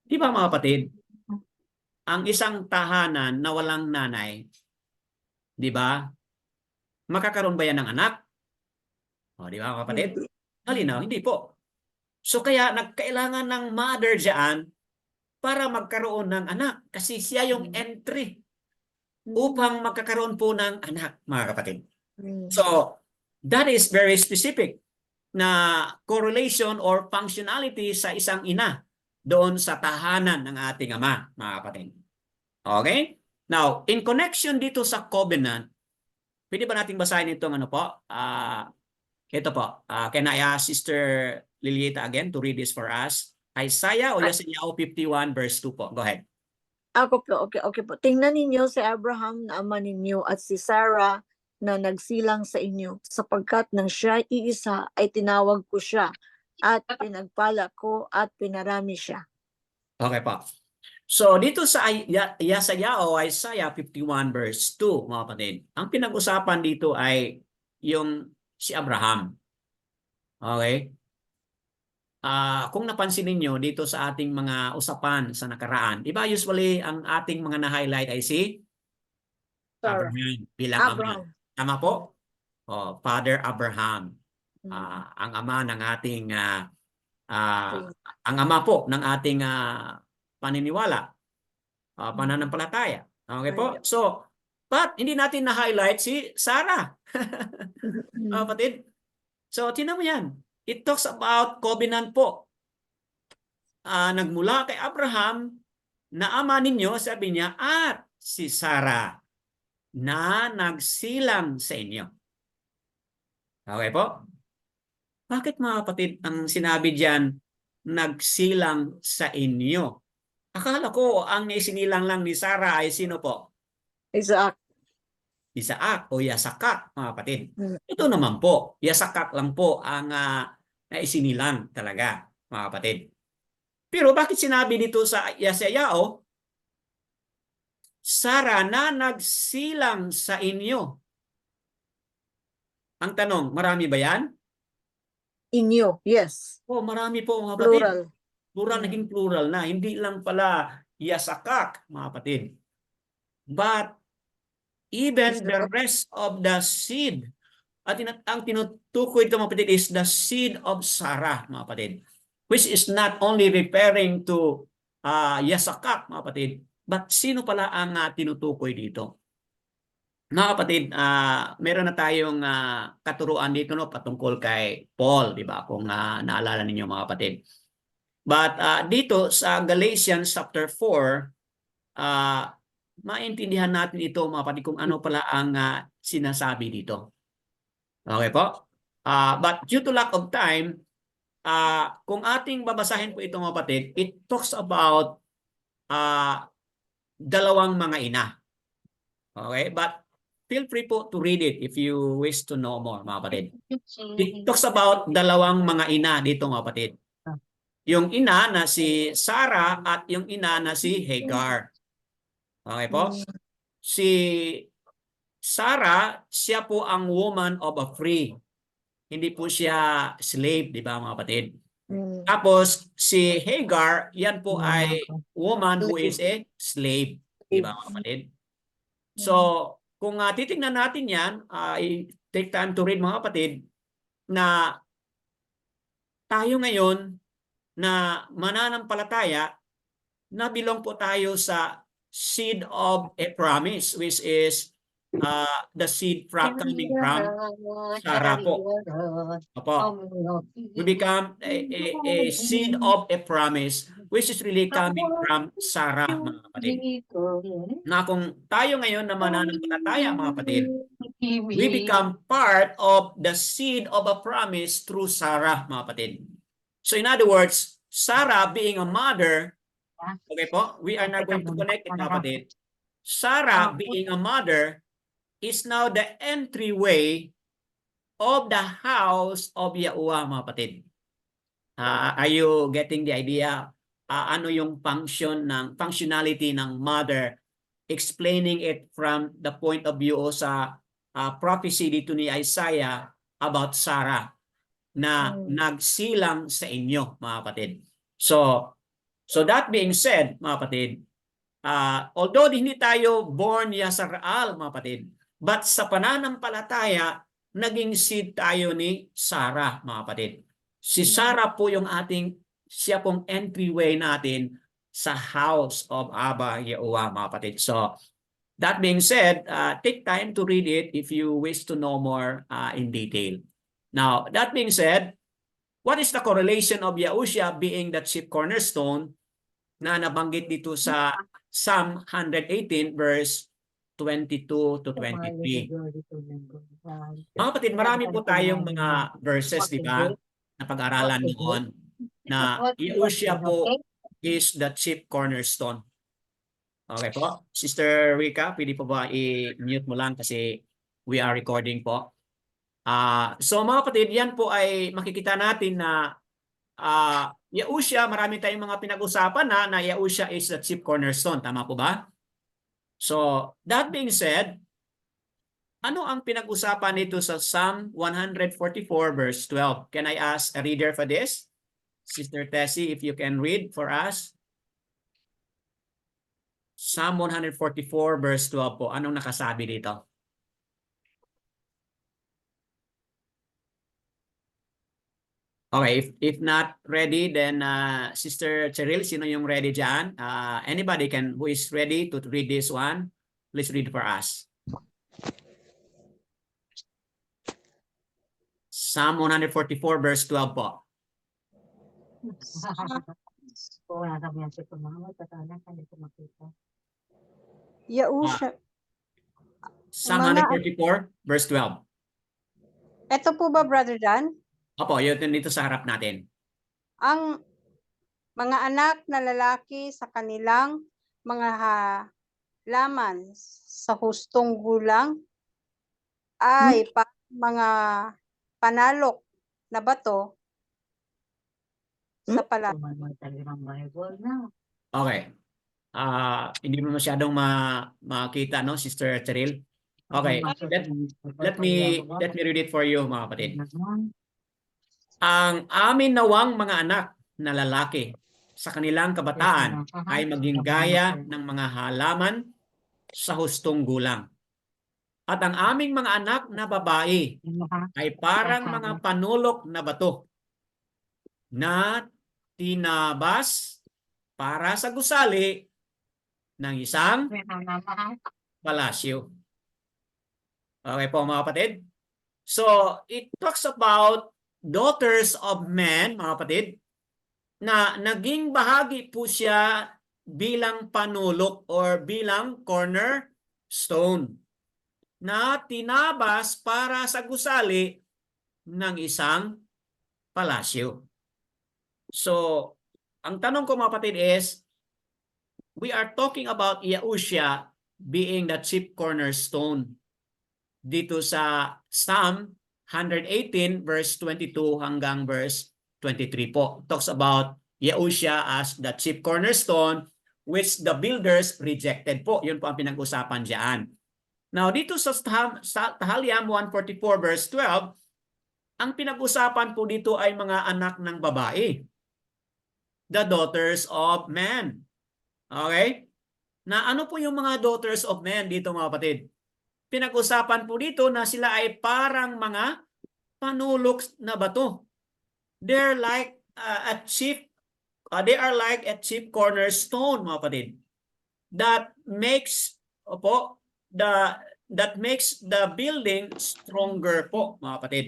Di ba mga kapatid? Ang isang tahanan na walang nanay, di ba? Makakaroon ba yan ng anak? O, di ba mga kapatid? Hindi. Halinaw, hindi po. So kaya nagkailangan ng mother diyan para magkaroon ng anak kasi siya yung entry upang magkakaroon po ng anak, mga kapatid. Mm. So, that is very specific na correlation or functionality sa isang ina doon sa tahanan ng ating ama, mga kapatid. Okay? Now, in connection dito sa covenant, pwede ba nating basahin itong ano po? Ito po. Can I ask Sister Lilieta again to read this for us? Isaiah o Yesaya 51 verse 2 po. Go ahead. Ako po, okay po. Tingnan ninyo si Abraham na ama ninyo at si Sarah na nagsilang sa inyo, sapagkat nang siya iisa ay tinawag ko siya at pinagpala ko at pinarami siya. Okay po. So dito sa Yesaya o Isaiah 51 verse 2, mga kapatid, ang pinag-usapan dito ay yung si Abraham. Okay? Kung napansin niyo dito sa ating mga usapan sa nakaraan, di ba usually ang ating mga na-highlight ay si Sarah. Abraham bilang ama. Abraham. Tama po? Father Abraham. Mm. Ang ama ng ating ang ama po ng ating paniniwala, pananampalataya. Okay po? So, but hindi natin na-highlight si Sarah. Kapatid. So, tinan mo yan. It talks about covenant po. Nagmula kay Abraham na ama ninyo, sabi niya, at si Sarah na nagsilang sa inyo. Okay po? Bakit mga kapatid ang sinabi diyan nagsilang sa inyo? Akala ko ang isinilang lang ni Sarah ay sino po? Isaac. Isaac o Yasakak, mga kapatid. Mm. Ito naman po, Yasakak lang po ang naisinilang talaga, mga kapatid. Pero bakit sinabi dito sa Yesayao, Sarah na nagsilang sa inyo? Ang tanong, marami ba yan? Inyo, yes. Marami po mga kapatid. Plural. Plural, naging plural na. Hindi lang pala Yasakak, mga kapatid. But even the rest of the seed. At ang tinutukoy ito mga kapatid is the seed of Sarah, mga kapatid. Which is not only referring to Yasakak, mga kapatid, but sino pala ang tinutukoy dito? Mga kapatid, meron na tayong katuruan dito no patungkol kay Paul, di ba? Kung naalala ninyo mga kapatid. But dito sa Galatians chapter 4, maintindihan natin ito mga kapatid kung ano pala ang sinasabi dito. Okay po? But due to lack of time, kung ating babasahin po ito mga kapatid, it talks about dalawang mga ina. Okay? But feel free po to read it if you wish to know more, mga kapatid. It talks about dalawang mga ina dito, mga kapatid. Yung ina na si Sarah at yung ina na si Hagar. Okay po? Si Sarah, siya po ang woman of a free. hindi po siya slave, di ba mga kapatid? Mm. Tapos si Hagar, yan po ay woman who is a slave, di ba mga kapatid? So, kung titingnan natin yan, take time to read mga kapatid, na tayo ngayon na mananampalataya, na belong po tayo sa seed of a promise, which is the seed coming from Sarah po. Opo. We become a seed of a promise, which is really coming from Sarah, mga kapatid. Na kung tayo ngayon na mananampalataya, mga kapatid, we become part of the seed of a promise through Sarah, mga kapatid. So in other words, Sarah being a mother, okay po, we are now going to connect it, mga kapatid. Sarah being a mother is now the entryway of the house of Yahuwah, mga kapatid. Are you getting the idea? Ano yung functionality ng mother? Explaining it from the point of view sa prophecy dito ni Isaiah about Sarah na nagsilang sa inyo, mga kapatid. So that being said, mga kapatid, although hindi tayo born Yasaraal, mga kapatid, but sa pananampalataya, naging seed tayo ni Sarah, mga kapatid. Si Sarah po yung siya pong entryway natin sa house of Abba Yahuwah, mga kapatid. So, that being said, take time to read it if you wish to know more in detail. Now, that being said, what is the correlation of Yahushua being the chief cornerstone na nabanggit dito sa Psalm 118 verse 22 to 23. Mga kapatid, marami po tayong mga verses, di ba, na pag-aralan noon na Yahushua po is the chief cornerstone. Okay po. Sister Rika, pwede po ba i-mute mo lang kasi we are recording po. So mga kapatid, yan po ay makikita natin na Yahushua, marami tayong mga pinag-usapan na Yahushua is the chief cornerstone. Tama po ba? So, that being said, ano ang pinag-usapan nito sa Psalm 144 verse 12? Can I ask a reader for this? Sister Tessie, if you can read for us. Psalm 144 verse 12 po. Anong nakasabi dito? Okay, if not ready, then Sister Cheryl, sino yung ready dyan? Anybody who is ready to read this one, please read for us. Psalm 144 verse 12 po. Yausha. Psalm 144 verse 12. Ito po ba, Brother Dan? Opo, yun dito sa harap natin. Ang mga anak na lalaki sa kanilang mga halaman sa hustong gulang ay mga panalok na bato sa palat. Okay. Hindi mo masyadong makita, no, Sister Cheryl? Okay, let me read it for you, mga kapatid. Ang amin nawang mga anak na lalaki sa kanilang kabataan ay maging gaya ng mga halaman sa hustong gulang. At ang aming mga anak na babae ay parang mga panulok na bato na tinabas para sa gusali ng isang palasyo. Okay po mga kapatid? So, it talks about daughters of men, mga kapatid, na naging bahagi po siya bilang panulok or bilang cornerstone na tinabas para sa gusali ng isang palasyo. So, ang tanong ko mga kapatid is, we are talking about Yahushua being the chief cornerstone dito sa Psalm 118 verse 22 hanggang verse 23 po. Talks about Yahushua as the chief cornerstone which the builders rejected po. Yun po ang pinag-usapan diyan. Now dito sa Tahaliam 144 verse 12, ang pinag-usapan po dito ay mga anak ng babae. The daughters of men. Okay? Na ano po yung mga daughters of men dito mga kapatid? Pinag-usapan po dito na sila ay parang mga panulok na bato. They're like they are like a chief cornerstone mga kapatid. That makes that makes the building stronger po mga kapatid.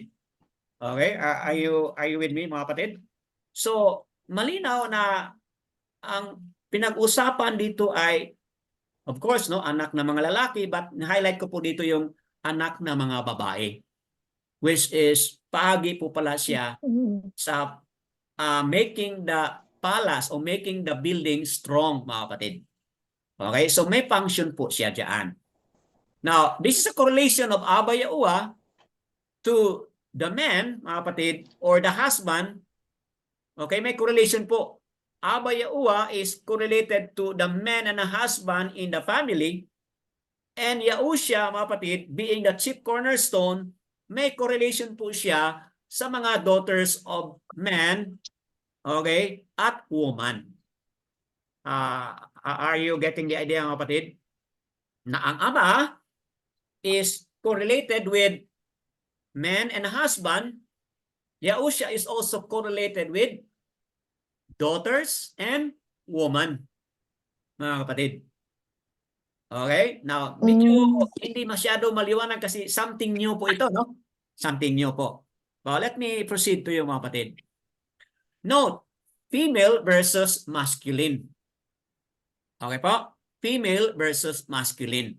Okay? Are you with me mga kapatid? So, malinaw na ang pinag-usapan dito ay of course no, anak ng mga lalaki, but highlight ko po dito yung anak ng mga babae. Which is paagi po pala siya sa making the palace o making the building strong mga kapatid. Okay? So may function po siya diyan. Now, this is a correlation of Abba Yahuwah to the man, mga kapatid, or the husband. Okay, may correlation po. Abba Yahuwah is correlated to the man and the husband in the family. And Yahusha, mga kapatid, being the chief cornerstone, may correlation po siya sa mga daughters of man, okay, at woman. Are you getting the idea, mga kapatid? Na ang ama is correlated with man and husband. Yahusha is also correlated with daughters and woman, mga kapatid. Okay? Now, medyo hindi masyado maliwanag kasi something new po ito, no? Something new po. Well, let me proceed to you, mga kapatid. Note, female versus masculine. Okay po? Female versus masculine.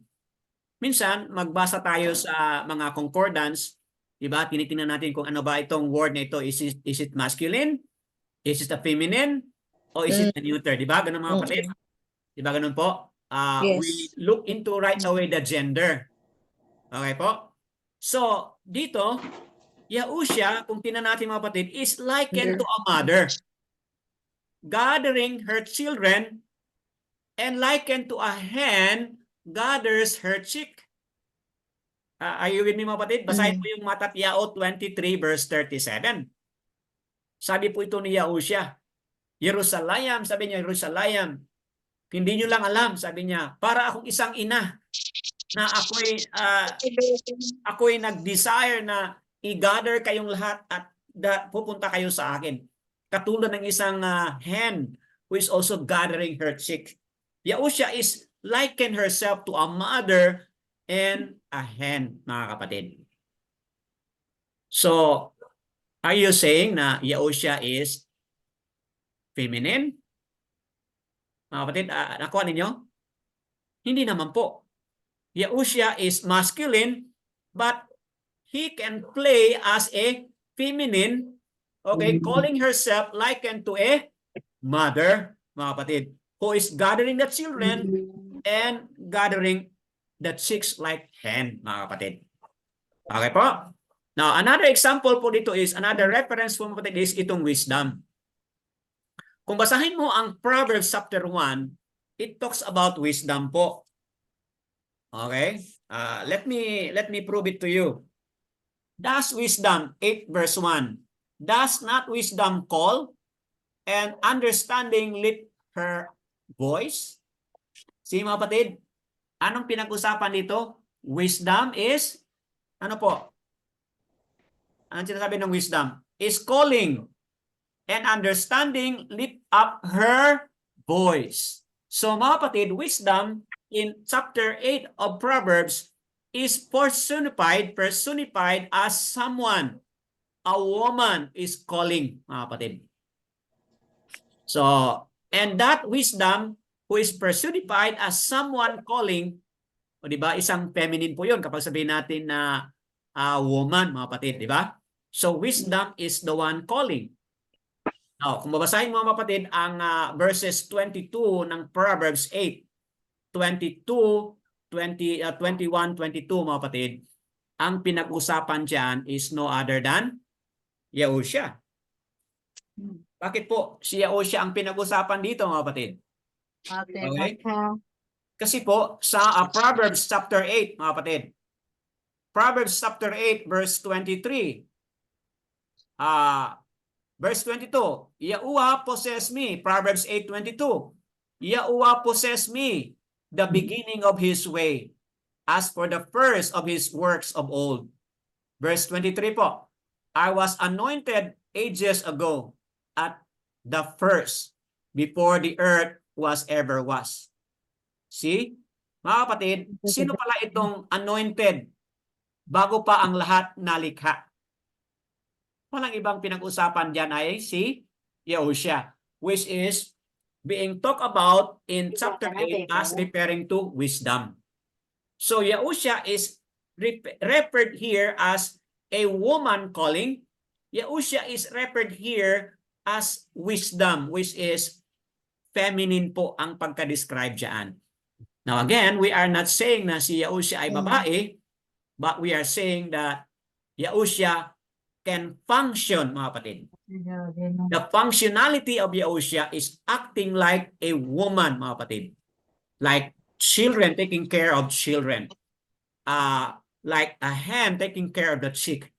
Minsan, magbasa tayo sa mga concordance, diba? Tinitingnan natin kung ano ba itong word na ito. Is it masculine? Is it a feminine? O is it a neuter? Diba? Ganun mga kapatid? Diba ganun po? Yes. We look into right away the gender. Okay po? So, dito, Yahusha, kung tingnan natin mga kapatid, is likened to a mother, gathering her children, and likened to a hen, gathers her chick. Are you with me mga kapatid? Basahin po yung Matatiyao 23 verse 37. Sabi po ito ni Yahusha, Jerusalem, sabi niya, Jerusalem, hindi nyo lang alam, sabi niya, para akong isang ina na ako'y nag-desire na i-gather kayong lahat at pupunta kayo sa akin. Katulad ng isang hen who is also gathering her chick. Yahusha is liken herself to a mother and a hen, mga kapatid. So, are you saying na Yahusha is feminine? Mga kapatid, nakuha ninyo? Hindi naman po. Yahusha is masculine, but he can play as a feminine, okay, calling herself likened to a mother, mga kapatid, who is gathering the children and gathering the chicks like hen, mga kapatid. Okay po? Now, another example po dito is, another reference po mga kapatid is itong wisdom. Kung basahin mo ang Proverbs chapter 1, it talks about wisdom po. Okay? Let me prove it to you. Does wisdom, 8 verse 1, does not wisdom call and understanding lift her voice? See mga kapatid, anong pinag-usapan dito? Wisdom is, ano po? Anong sinasabi ng wisdom? Is calling and understanding lift up her voice. So mga kapatid, wisdom in chapter 8 of Proverbs is personified as someone. A woman is calling, mga kapatid. So, and that wisdom who is personified as someone calling, o di ba, isang feminine po yun kapag sabihin natin na woman, mga kapatid, di ba? So, wisdom is the one calling. Now, kung babasahin mo mga kapatid ang verses 22 ng Proverbs 8, 21, 22 mga kapatid, ang pinag-usapan dyan is no other than Yahusha. Bakit po si Yahusha ang pinag-usapan dito mga kapatid? Okay? Kasi po sa Proverbs chapter 8 mga kapatid, Proverbs chapter 8 verse 23, Verse 22, Yahuwah possess me. Proverbs 8:22, Yahuwah possess me, the beginning of his way, as for the first of his works of old. Verse 23 po, I was anointed ages ago at the first, before the earth was ever was. See? Mga kapatid, sino pala itong anointed bago pa ang lahat nalikha? Walang ibang pinag-usapan dyan ay si Yahushua, which is being talked about in chapter 8 as referring to wisdom. So Yahushua is referred here as a woman calling. Yahushua is referred here as wisdom, which is feminine po ang pagka-describe dyan. Now again, we are not saying na si Yahushua ay babae, but we are saying that Yahushua can function, mga kapatid. The functionality of Yahushua is acting like a woman, mga kapatid. Like children, taking care of children. Like a hen taking care of the chick.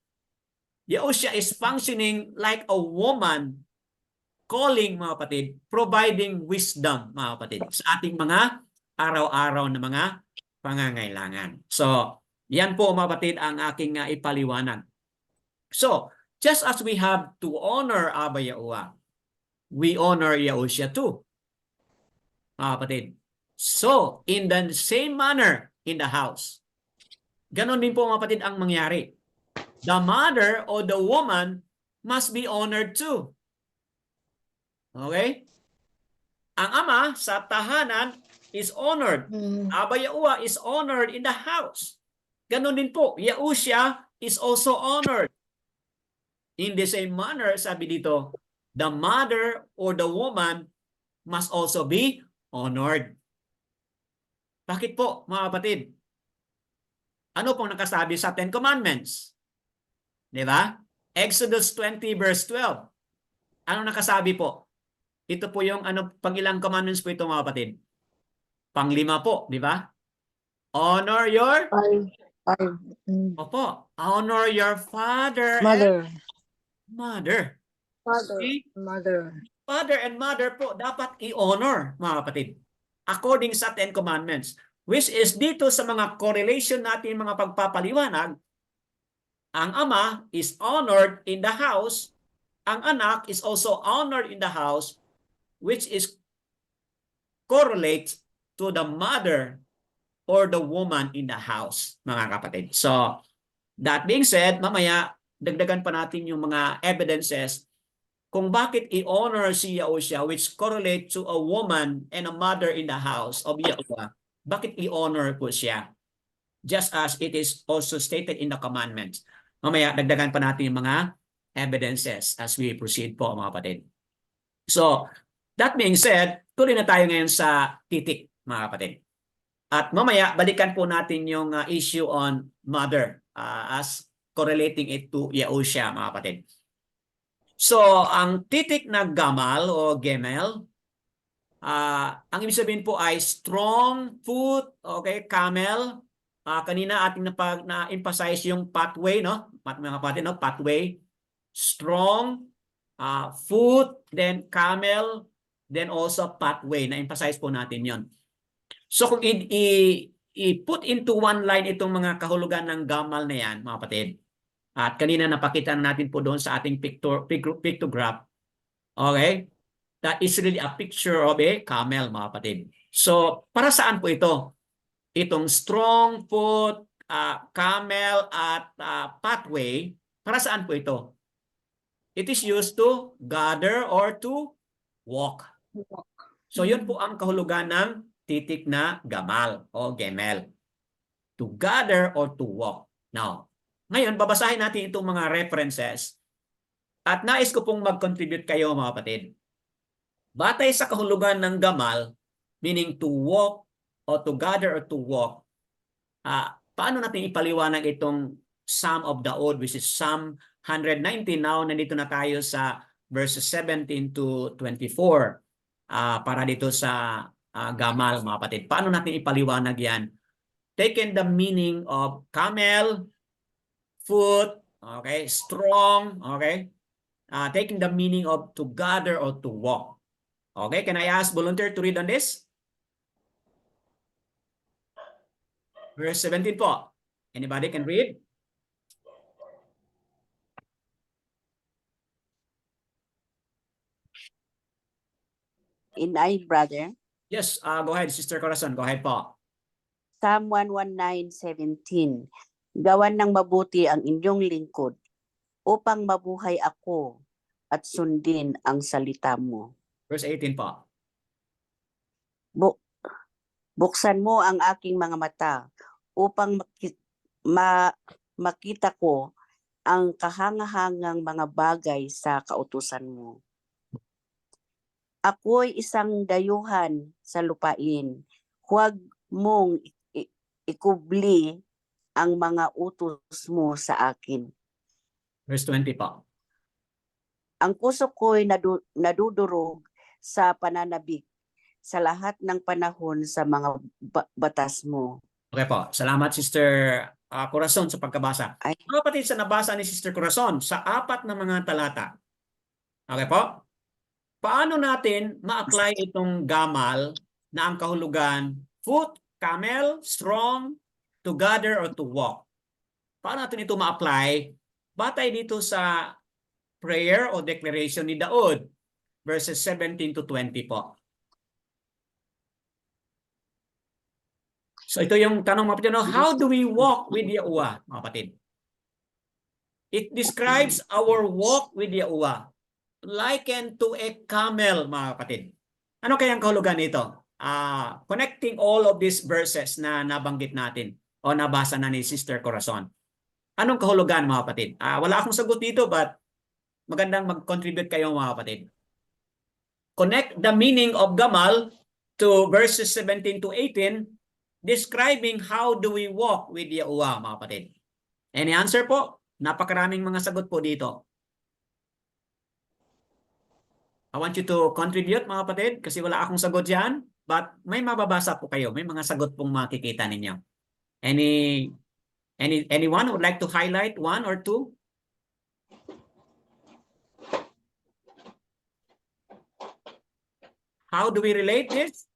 Yahushua is functioning like a woman, calling, mga kapatid, providing wisdom, mga kapatid, sa ating mga araw-araw na mga pangangailangan. So, yan po, mga kapatid, ang aking ipaliwanag. So, just as we have to honor Abba Yahuwah, we honor Yahushua too, mga kapatid. So, in the same manner in the house, ganon din po, mga kapatid, ang mangyari. The mother or the woman must be honored too. Okay? Ang ama sa tahanan is honored. Abba Yahuwah is honored in the house. Ganon din po, Yahushua is also honored. In the same manner, sabi dito, the mother or the woman must also be honored. Bakit po, mga kapatid? Ano pong nakasabi sa Ten Commandments? Di ba? Exodus 20 verse 12. Ano nakasabi po? Ito po yung pangilang commandments po ito, mga kapatid. Panglima po, di ba? Honor your Opo, honor your father Mother. and mother. Father. See? Mother. Father and mother po dapat i-honor, mga kapatid. According sa Ten Commandments. Which is dito sa mga correlation natin, mga pagpapaliwanag, ang ama is honored in the house, ang anak is also honored in the house, which is correlates to the mother or the woman in the house, mga kapatid. So, that being said, mamaya, dagdagan pa natin yung mga evidences kung bakit i-honor si Yahushua, which correlate to a woman and a mother in the house of Yahuwah. Bakit i-honor po siya? Just as it is also stated in the commandments. Mamaya, dagdagan pa natin yung mga evidences as we proceed po, mga kapatid. So, that being said, tuloy na tayo ngayon sa titik, mga kapatid. At mamaya, balikan po natin yung issue on mother as correlating it to Yahushua, mga kapatid. So, ang titik na gamal o gemel, ang ibig sabihin po ay strong foot, okay, camel. Kanina ating na-emphasize yung pathway, no? Mga kapatid, no? Pathway, strong, foot, then camel, then also pathway. Na-emphasize po natin yon. So kung i-put into one line itong mga kahulugan ng gamal na yan, mga kapatid, at kanina napakita natin po doon sa ating pictograph, okay? That is really a picture of a camel, mga kapatid. So, para saan po ito? Itong strong foot, camel, at pathway, para saan po ito? It is used to gather or to walk. So, yun po ang kahulugan ng titik na gamal o gemel. To gather or to walk. Now, ngayon, babasahin natin itong mga references at nais ko pong mag-contribute kayo, mga kapatid. Batay sa kahulugan ng gamal, meaning to walk o to gather or to walk, paano natin ipaliwanag itong Psalm of Daud, which is Psalm 119. Now, nandito na tayo sa verses 17 to 24 para dito sa gamal, mga kapatid. Paano natin ipaliwanag yan? Taken the meaning of camel, foot, okay, strong, okay, taking the meaning of to gather or to walk. Okay, can I ask volunteer to read on this? Verse 17 po. Anybody can read? Inay, brother. Yes, go ahead, Sister Corazon. Go ahead po. Psalm 119:17. Gawan ng mabuti ang inyong lingkod upang mabuhay ako at sundin ang salita mo. Verse 18 po. Buksan mo ang aking mga mata upang makita ko ang kahangahangang mga bagay sa kautusan mo. Ako'y isang dayuhan sa lupain. Huwag mong ikubli ang mga utos mo sa akin. Verse 20 po. Ang puso ko'y nadudurog sa pananabik sa lahat ng panahon sa mga batas mo. Okay po. Salamat, Sister Corazon, sa pagkabasa. Ay. Mga kapatid, sa nabasa ni Sister Corazon, sa 4 na mga talata. Okay po? Paano natin ma-apply itong gamal na ang kahulugan, foot, camel, strong, to gather or to walk? Paano natin ito ma-apply? Batay dito sa prayer o declaration ni Daud, verses 17 to 20 po. So ito yung tanong mga kapatid, how do we walk with Yahuwah, mga kapatid? It describes our walk with Yahuwah likened to a camel, mga kapatid. Ano kayang kahulugan nito? Connecting all of these verses na nabanggit natin o nabasa na ni Sister Corazon. Anong kahulugan, mga kapatid? Wala akong sagot dito, but magandang mag-contribute kayo, mga kapatid. Connect the meaning of gamal to verses 17 to 18, describing how do we walk with Yahuwah, mga kapatid. Any answer po? Napakaraming mga sagot po dito. I want you to contribute, mga kapatid, kasi wala akong sagot dyan, but may mababasa po kayo. May mga sagot pong makikita ninyo. Anyone would like to highlight one or two? How do we relate this?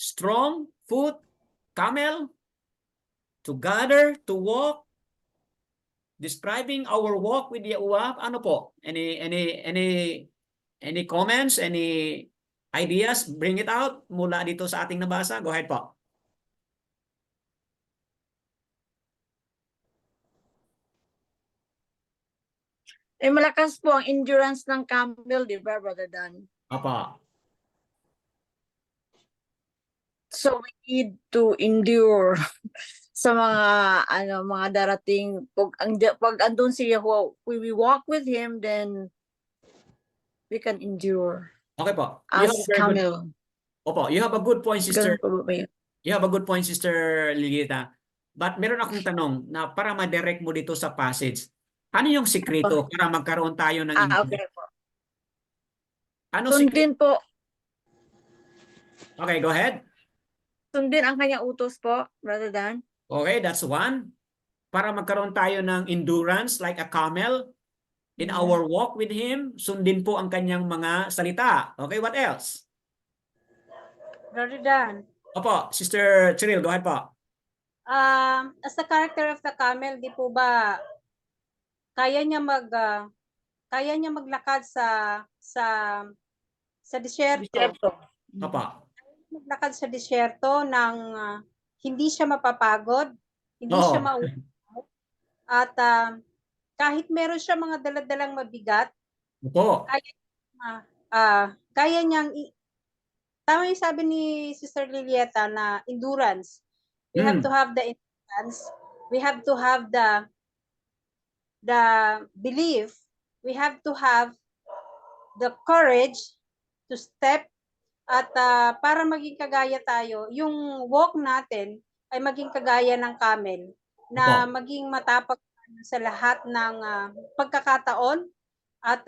Strong, foot, camel, to gather, to walk, describing our walk with Yahuwah. Ano po? Any comments? Any ideas? Bring it out mula dito sa ating nabasa. Go ahead po. Malakas po ang endurance ng camel, di ba, Brother Dan? Apa. So we need to endure sa mga darating. Pag andun si Yahuwah, we walk with him, then we can endure Okay po. as camel. Opo, you have a good point, Sister. Ganun po ba yun? You have a good point, Sister Lilita. But meron akong tanong na para ma-direct mo dito sa passage. Ano yung sikreto para magkaroon tayo ng Okay po. Ano sikreto? Sundin po. Okay, go ahead. Sundin ang kanyang utos po, Brother Dan. Okay, that's one. Para magkaroon tayo ng endurance like a camel in our walk with Him, sundin po ang kanyang mga salita. Okay, what else? Brother Dan, Opo, Sister Cyril, go ahead po. as the character of the camel, di po ba kaya niya maglakad sa disyerto. Opo. Maglakad sa disyerto ng hindi siya mapapagod, hindi siya mauulit. At kahit meron siya mga daladalang mabigat, Opo. kaya niyang tama yung sabi ni Sister Lilieta na endurance. We have to have the endurance. We have to have the belief. We have to have the courage to step at para maging kagaya tayo, yung walk natin ay maging kagaya ng camel na maging matapang sa lahat ng pagkakataon at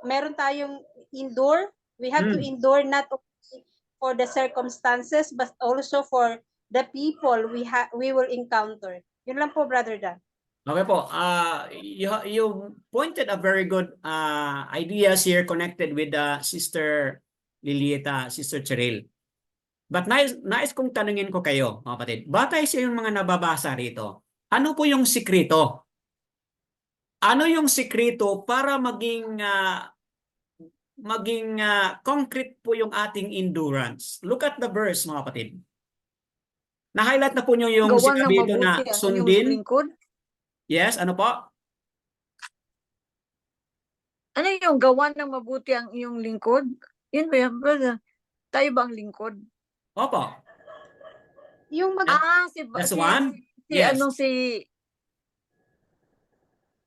meron tayong endure. We have to endure not only for the circumstances but also for the people we will encounter. Yun lang po, Brother Dan. Okay po. You pointed a very good ideas here connected with Sister Lilieta, Sister Cheryl. But nais kong tanungin ko kayo, mga kapatid. Batay sa yung mga nababasa rito, ano po yung sikreto? Ano yung sikreto para maging concrete po yung ating endurance? Look at the verse, mga kapatid. Na-highlight na po nyo yung Gawan ng sinabi ito na mabuti ang inyong sundin. lingkod. Yes, ano po? Ano yung gawan ng mabuti ang iyong lingkod? Yun ba yan, brother? Tayo ba ang lingkod? Opo. Yung mag That's one. Si Yes. ano si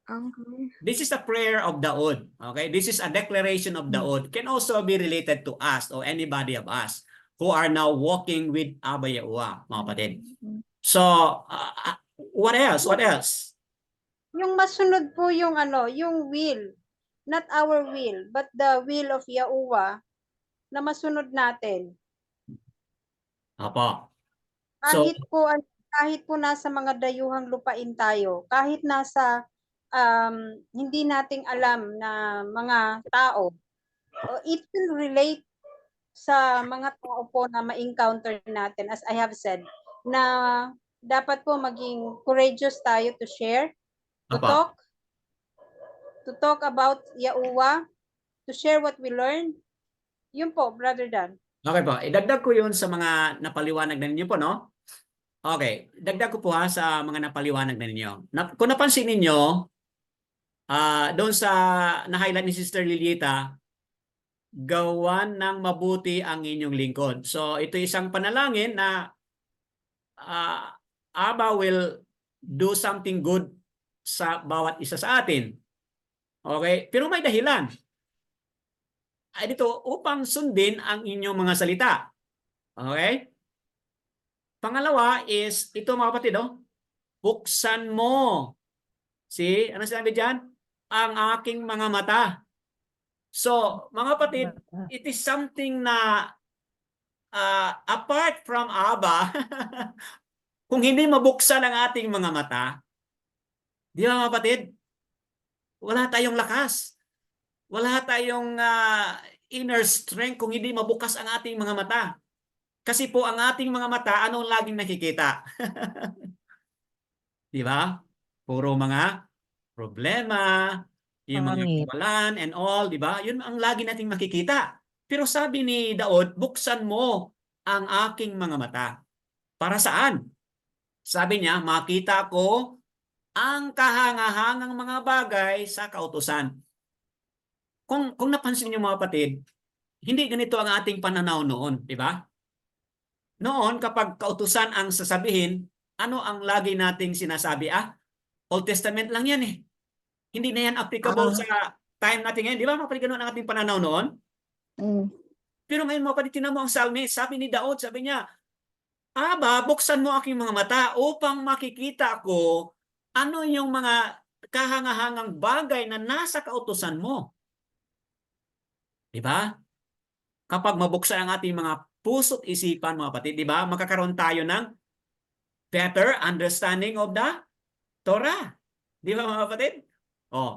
okay. This is a prayer of Daud. Okay? This is a declaration of Daud. Can also be related to us or anybody of us who are now walking with Abba Yahuwah, mga kapatid. So, what else? What else? yung masunod po yung yung will, not our will, but the will of Yahuwah na masunod natin. Apo. So, Kahit po nasa mga dayuhang lupain tayo, kahit nasa hindi nating alam na mga tao, it will relate sa mga tao po na ma-encounter natin, as I have said, na dapat po maging courageous tayo to share, to Apa. talk about Yahuwah, to share what we learned. Yun po, Brother Dan. Okay po. Idagdag ko yun sa mga napaliwanag na ninyo po, no? Okay. Dagdag ko po sa mga napaliwanag na ninyo. Kung napansin ninyo, doon sa na-highlight ni Sister Lilieta, gawan ng mabuti ang inyong lingkod. So, ito isang panalangin na Abba will do something good sa bawat isa sa atin. Okay? Pero may dahilan. Ay dito, upang sundin ang inyong mga salita. Okay? Pangalawa is, ito mga kapatid, buksan mo. See? Ano sinabi dyan? Ang aking mga mata. So, mga kapatid, it is something na apart from Abba, kung hindi mabuksan ang ating mga mata, di ba mga kapatid? Wala tayong lakas. Wala tayong inner strength kung hindi mabukas ang ating mga mata. Kasi po ang ating mga mata, anong laging nakikita? Di ba? Puro mga problema, yung mga kawalan and all, di ba? Yun ang lagi nating makikita. Pero sabi ni Daud, buksan mo ang aking mga mata. Para saan? Sabi niya, makita ko ang kahangahangang mga bagay sa kautusan. Kung napansin niyo mga kapatid, hindi ganito ang ating pananaw noon, di ba? Noon, kapag kautusan ang sasabihin, ano ang lagi nating sinasabi? Old Testament lang yan eh. Hindi na yan applicable sa time natin ngayon. Di ba mga kapatid, ganun ang ating pananaw noon? Pero ngayon mga kapatid, tinan mo ang psalmist, sabi ni Daud, sabi niya, Aba, buksan mo aking mga mata upang makikita ko ano yung mga kahangahangang bagay na nasa kautusan mo. Di ba? Kapag mabuksan ang ating mga puso't isipan, mga kapatid, di ba? Magkakaroon tayo ng better understanding of the Torah. Di ba mga kapatid?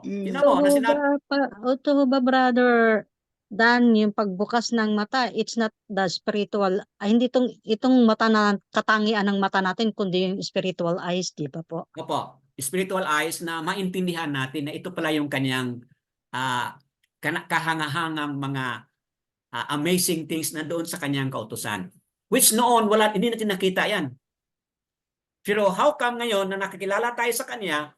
Tinan mo, Ito ba, Brother Dan, yung pagbukas ng mata, it's not the spiritual, hindi itong mata na katangian ng mata natin, kundi yung spiritual eyes, di ba po? Opo, spiritual eyes na maintindihan natin na ito pala yung kanyang kahangahangang mga amazing things na doon sa kanyang kautusan. Which noon, hindi natin nakita yan. Pero how come ngayon na nakikilala tayo sa kanya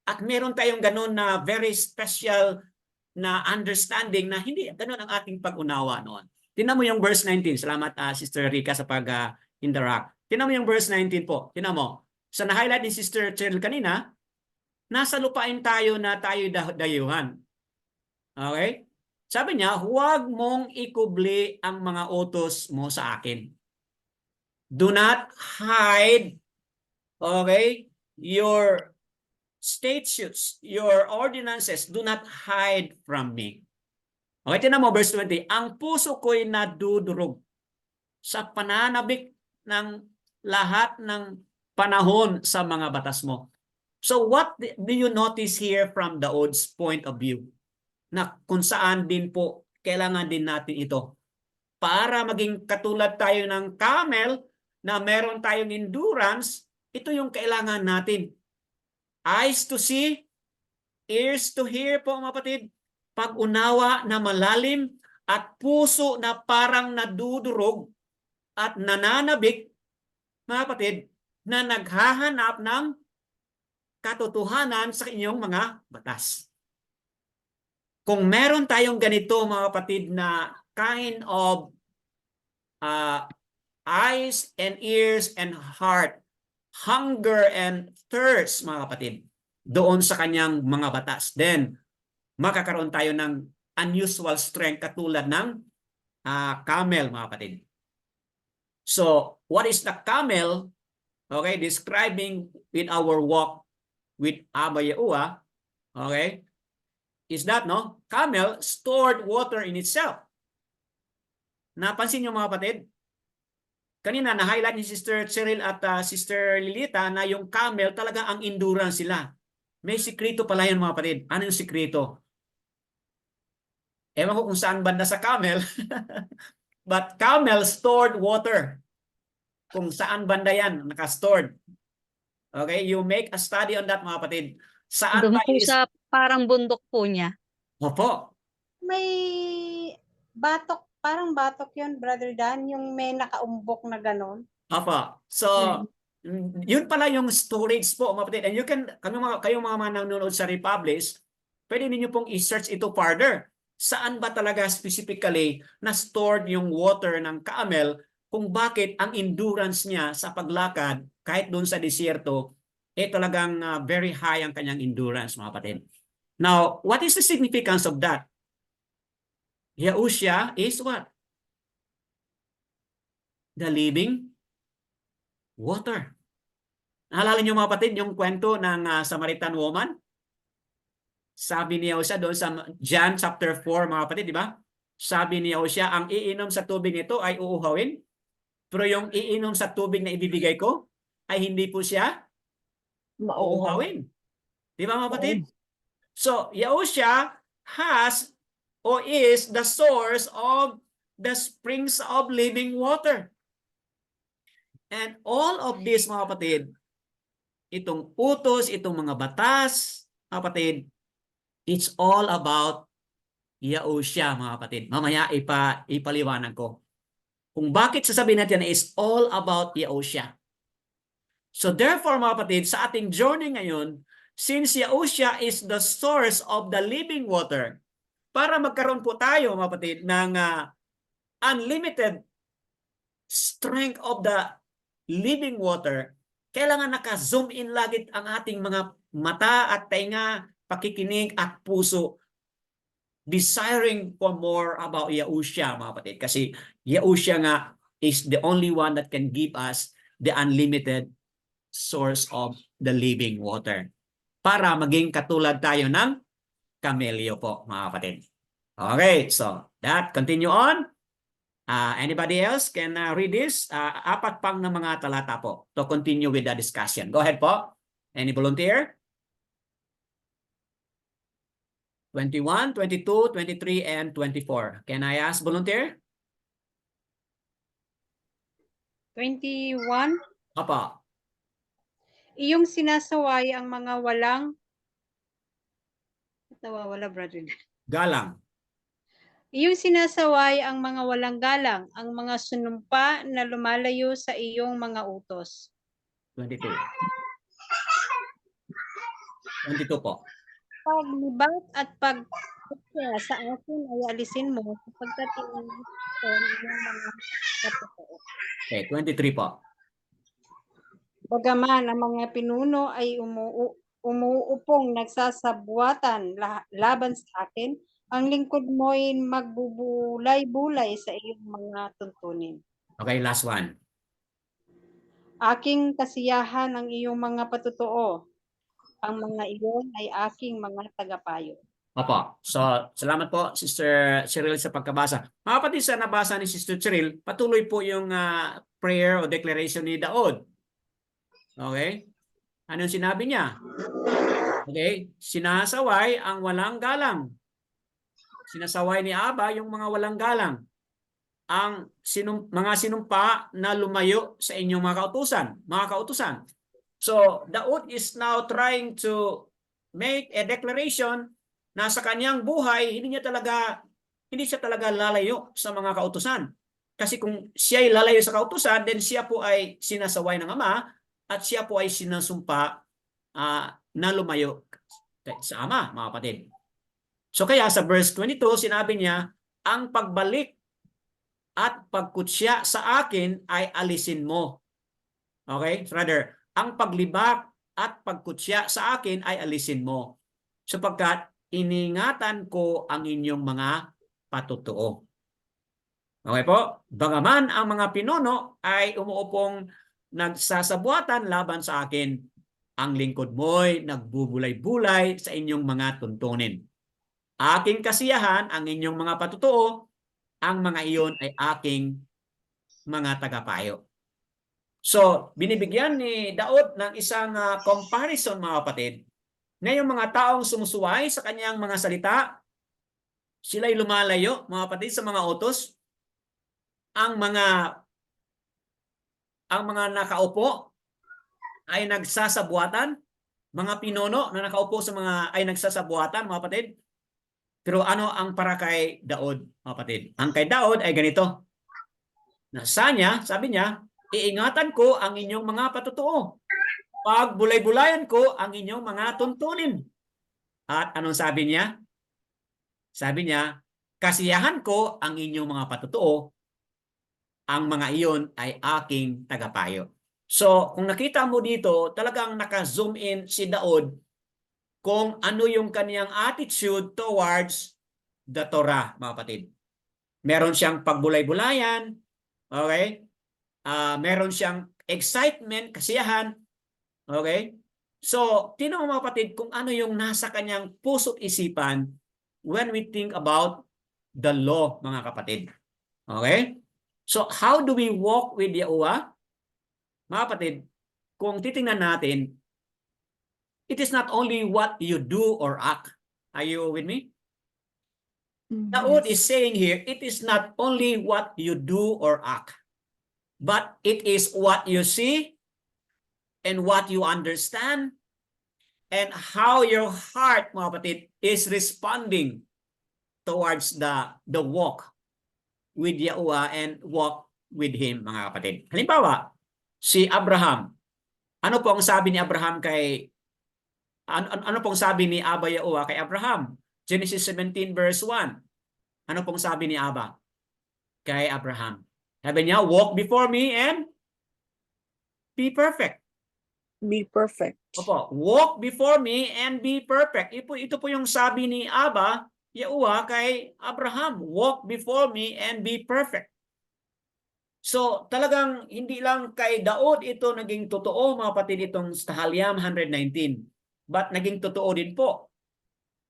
at meron tayong ganun na very special na understanding na hindi ganun ang ating pag-unawa noon. Tingnan mo yung verse 19. Salamat Sister Rica sa pag-interact. Tingnan mo yung verse 19 po. Tingnan mo. Sa na-highlight ni Sister Cheryl kanina, nasa lupain tayo na tayo dayuhan. Okay? Sabi niya, huwag mong ikubli ang mga utos mo sa akin. Do not hide, okay, your statutes, your ordinances, do not hide from me. Okay, tinan mo verse 20. Ang puso ko'y nadudurog sa pananabik ng lahat ng panahon sa mga batas mo. So what do you notice here from Daud's point of view? Na kung saan din po kailangan din natin ito para maging katulad tayo ng camel na meron tayong endurance, ito yung kailangan natin. Eyes to see, ears to hear po mga kapatid, pag-unawa na malalim at puso na parang nadudurog at nananabik, mga kapatid, na naghahanap ng katotohanan sa inyong mga batas. Kung meron tayong ganito mga kapatid na kind of eyes and ears and heart, hunger and thirst mga kapatid, doon sa kanyang mga batas, then makakaroon tayo ng unusual strength katulad ng camel mga kapatid. So, what is the camel? Okay, describing with our walk with Abba Yahuwah, okay, is that camel stored water in itself. Napansin niyo mga kapatid? Kanina na-highlight ni Sister Cheryl at Sister Lilita na yung camel talaga ang endurance sila. May sikreto pala yun mga kapatid. Ano yung sikreto? Ewan ko kung saan banda sa camel. But camel stored water. Kung saan banda yan, naka-stored. Okay, you make a study on that mga kapatid. Saan Doon ba po sa parang bundok po niya. Opo. May batok, parang batok yun, Brother Dan, yung may nakaumbok na ganon. Opo. So, yun pala yung storage po mga kapatid. And you can, kayong mga nanonood sa Republish, pwede ninyo pong i-search ito further. Saan ba talaga specifically na stored yung water ng camel, kung bakit ang endurance niya sa paglakad kahit doon sa disyerto talagang very high ang kanyang endurance mga kapatid. Now, what is the significance of that? Yahushua is what? The living water. Naalala niyo mga kapatid yung kwento ng Samaritan woman? Sabi ni Yahushua doon sa John chapter 4 mga kapatid, di ba? Sabi ni Yahushua, ang iinom sa tubig nito ay uuhawin. Pero yung iinom sa tubig na ibibigay ko ay hindi po siya uuhawin. Di ba mga kapatid? So, Yahushua has or is the source of the springs of living water. And all of this mga kapatid, itong utos, itong mga batas, mga kapatid, it's all about Yahushua mga kapatid. Mamaya ipaliwanag ko kung bakit sasabihin natin is all about Yahushua. So therefore mga kapatid, sa ating journey ngayon, since Yahushua is the source of the living water, para magkaroon po tayo mga kapatid ng unlimited strength of the living water, kailangan naka-zoom in lagi ang ating mga mata at tainga, pakikinig at puso, desiring for more about Yahushua mga kapatid. Kasi Yahushua nga is the only one that can give us the unlimited source of the living water. Para maging katulad tayo ng kamelyo po mga kapatid. Okay, so that continue on. Anybody else can read this? Apat pang na mga talata po to continue with the discussion. Go ahead po. Any volunteer? 21, 22, 23, and 24. Can I ask volunteer? 21, Apa. iyong sinasaway ang mga walang nawawala, brother. Galang. Iyong sinasaway ang mga walang galang, ang mga sunumpa na lumalayo sa iyong mga utos. 22. 22 po. Paglibat at pagkaya sa akin ay alisin mo sapagkat iyong mga katotoo. Okay, 23 po. Bagaman ang mga pinuno ay umuupong nagsasabwatan laban sa akin, ang lingkod mo ay magbubulay-bulay sa iyong mga tuntunin. Okay, last one. Aking kasiyahan ang iyong mga patutuo. Ang mga iyon ay aking mga tagapayo. Opo. So, salamat po, Sister Cheryl, sa pagkabasa. Mga kapatid, sa nabasa ni Sister Cheryl, patuloy po yung prayer o declaration ni Daud. Okay? Anong sinabi niya? Okay, sinasaway ang walang galang. Sinasaway ni Aba yung mga walang galang. Ang mga sinumpa na lumayo sa inyong mga kautusan. So, Daud is now trying to make a declaration na sa kanyang buhay, hindi siya talaga lalayo sa mga kautusan. Kasi kung siya ay lalayo sa kautusan, then siya po ay sinasaway ng Ama at siya po ay sinasumpa na lumayo sa Ama, mga kapatid. So kaya sa verse 22, sinabi niya, ang pagbalik at pagkutsya sa akin ay alisin mo. Okay? Rather, ang paglibak at pagkutsya sa akin ay alisin mo. Sapagkat iningatan ko ang inyong mga patutuo. Okay po? Bagaman ang mga pinuno ay umuupong nagsasabuatan laban sa akin, ang lingkod mo'y nagbubulay-bulay sa inyong mga tuntunin. Aking kasiyahan ang inyong mga patutuo, ang mga iyon ay aking mga tagapayo. So, binibigyan ni Daud ng isang comparison, mga kapatid, na yung mga taong sumusuway sa kanyang mga salita, sila'y lumalayo, mga kapatid, sa mga utos. Ang mga nakaupo ay nagsasabuatan, mga pinuno na nakaupo sa mga ay nagsasabuatan, mga kapatid. Pero ano ang para kay Daud, mga kapatid? Ang kay Daud ay ganito. Sabi niya, iingatan ko ang inyong mga patutuo. Pagbulay-bulayan ko ang inyong mga tuntunin. At anong sabi niya? Sabi niya, kasiyahan ko ang inyong mga patutuo. Ang mga iyon ay aking tagapayo. So, kung nakita mo dito, talagang naka-zoom in si Daud kung ano yung kaniyang attitude towards the Torah, mga kapatid. Meron siyang pagbulay-bulayan, okay? Meron siyang excitement, kasiyahan, okay? So, tingnan mo, mga kapatid, kung ano yung nasa kanyang puso't isipan when we think about the law, mga kapatid. Okay? So, how do we walk with Yahuwah? Mga kapatid, kung titingnan natin, it is not only what you do or act. Are you with me? Daud is saying here, it is not only what you do or act, but it is what you see and what you understand and how your heart, mga kapatid, is responding towards the walk with Yahuwah and walk with Him, mga kapatid. Halimbawa, si Abraham. Ano po ang sabi ni Abraham ano pong sabi ni Abba Yahuwah kay Abraham? Genesis 17 verse 1. Ano pong sabi ni Abba kay Abraham? Sabi niya, walk before me and be perfect. Be perfect. Opo, walk before me and be perfect. Ito po yung sabi ni Abba Yahuwah kay Abraham, walk before me and be perfect. So talagang hindi lang kay Daud ito naging totoo, mga kapatid, itong Tahaliam 119. But naging totoo din po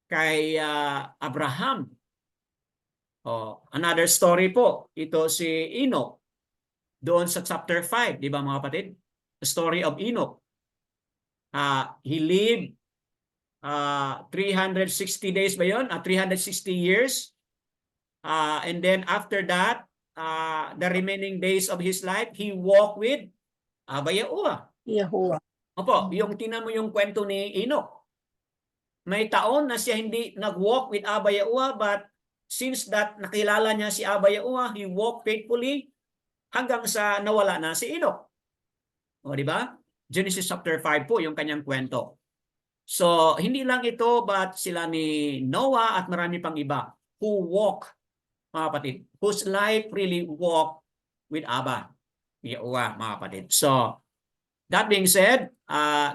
kay Abraham. Another story po, ito si Enoch. Doon sa chapter 5, di ba mga kapatid? The story of Enoch. He lived 360 days ba yun? 360 years. And then after that, the remaining days of his life, he walked with Abba Yahuwah. Yahuwah. Opo, yung tingnan mo yung kwento ni Enoch. May taon na siya hindi nag-walk with Abba Yahuwah, but since that nakilala niya si Abba Yahuwah, he walked faithfully hanggang sa nawala na si Enoch. O, di ba? Genesis chapter 5 po yung kanyang kwento. So, hindi lang ito, but sila ni Noah at marami pang iba who walk, mga kapatid, whose life really walk with Abba Yahuwah, mga kapatid. So, that being said,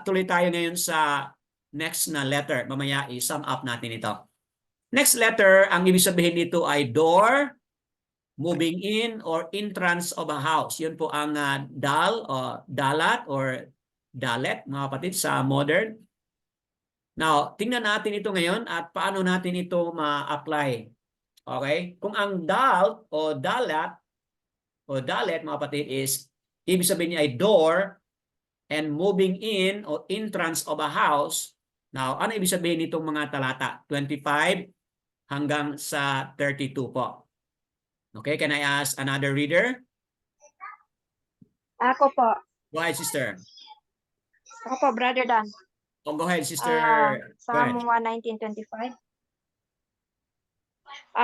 tuloy tayo ngayon sa next na letter. Mamaya i-sum up natin ito. Next letter, ang ibig sabihin nito ay door, moving in, or entrance of a house. Yun po ang dal o dalat or dalet, mga kapatid, sa modern. Now, tingnan natin ito ngayon at paano natin ito ma-apply. Okay? Kung ang dal o dalat o dalet, mga kapatid, is ibig sabihin niya ay door, and moving in o entrance of a house. Now, ano ibig sabihin nitong mga talata? 25 hanggang sa 32 po. Okay, can I ask another reader? Ako po. Go ahead, sister. Ako po, Brother Dan. Oh, go ahead, sister. Go ahead. Psalm 119:25.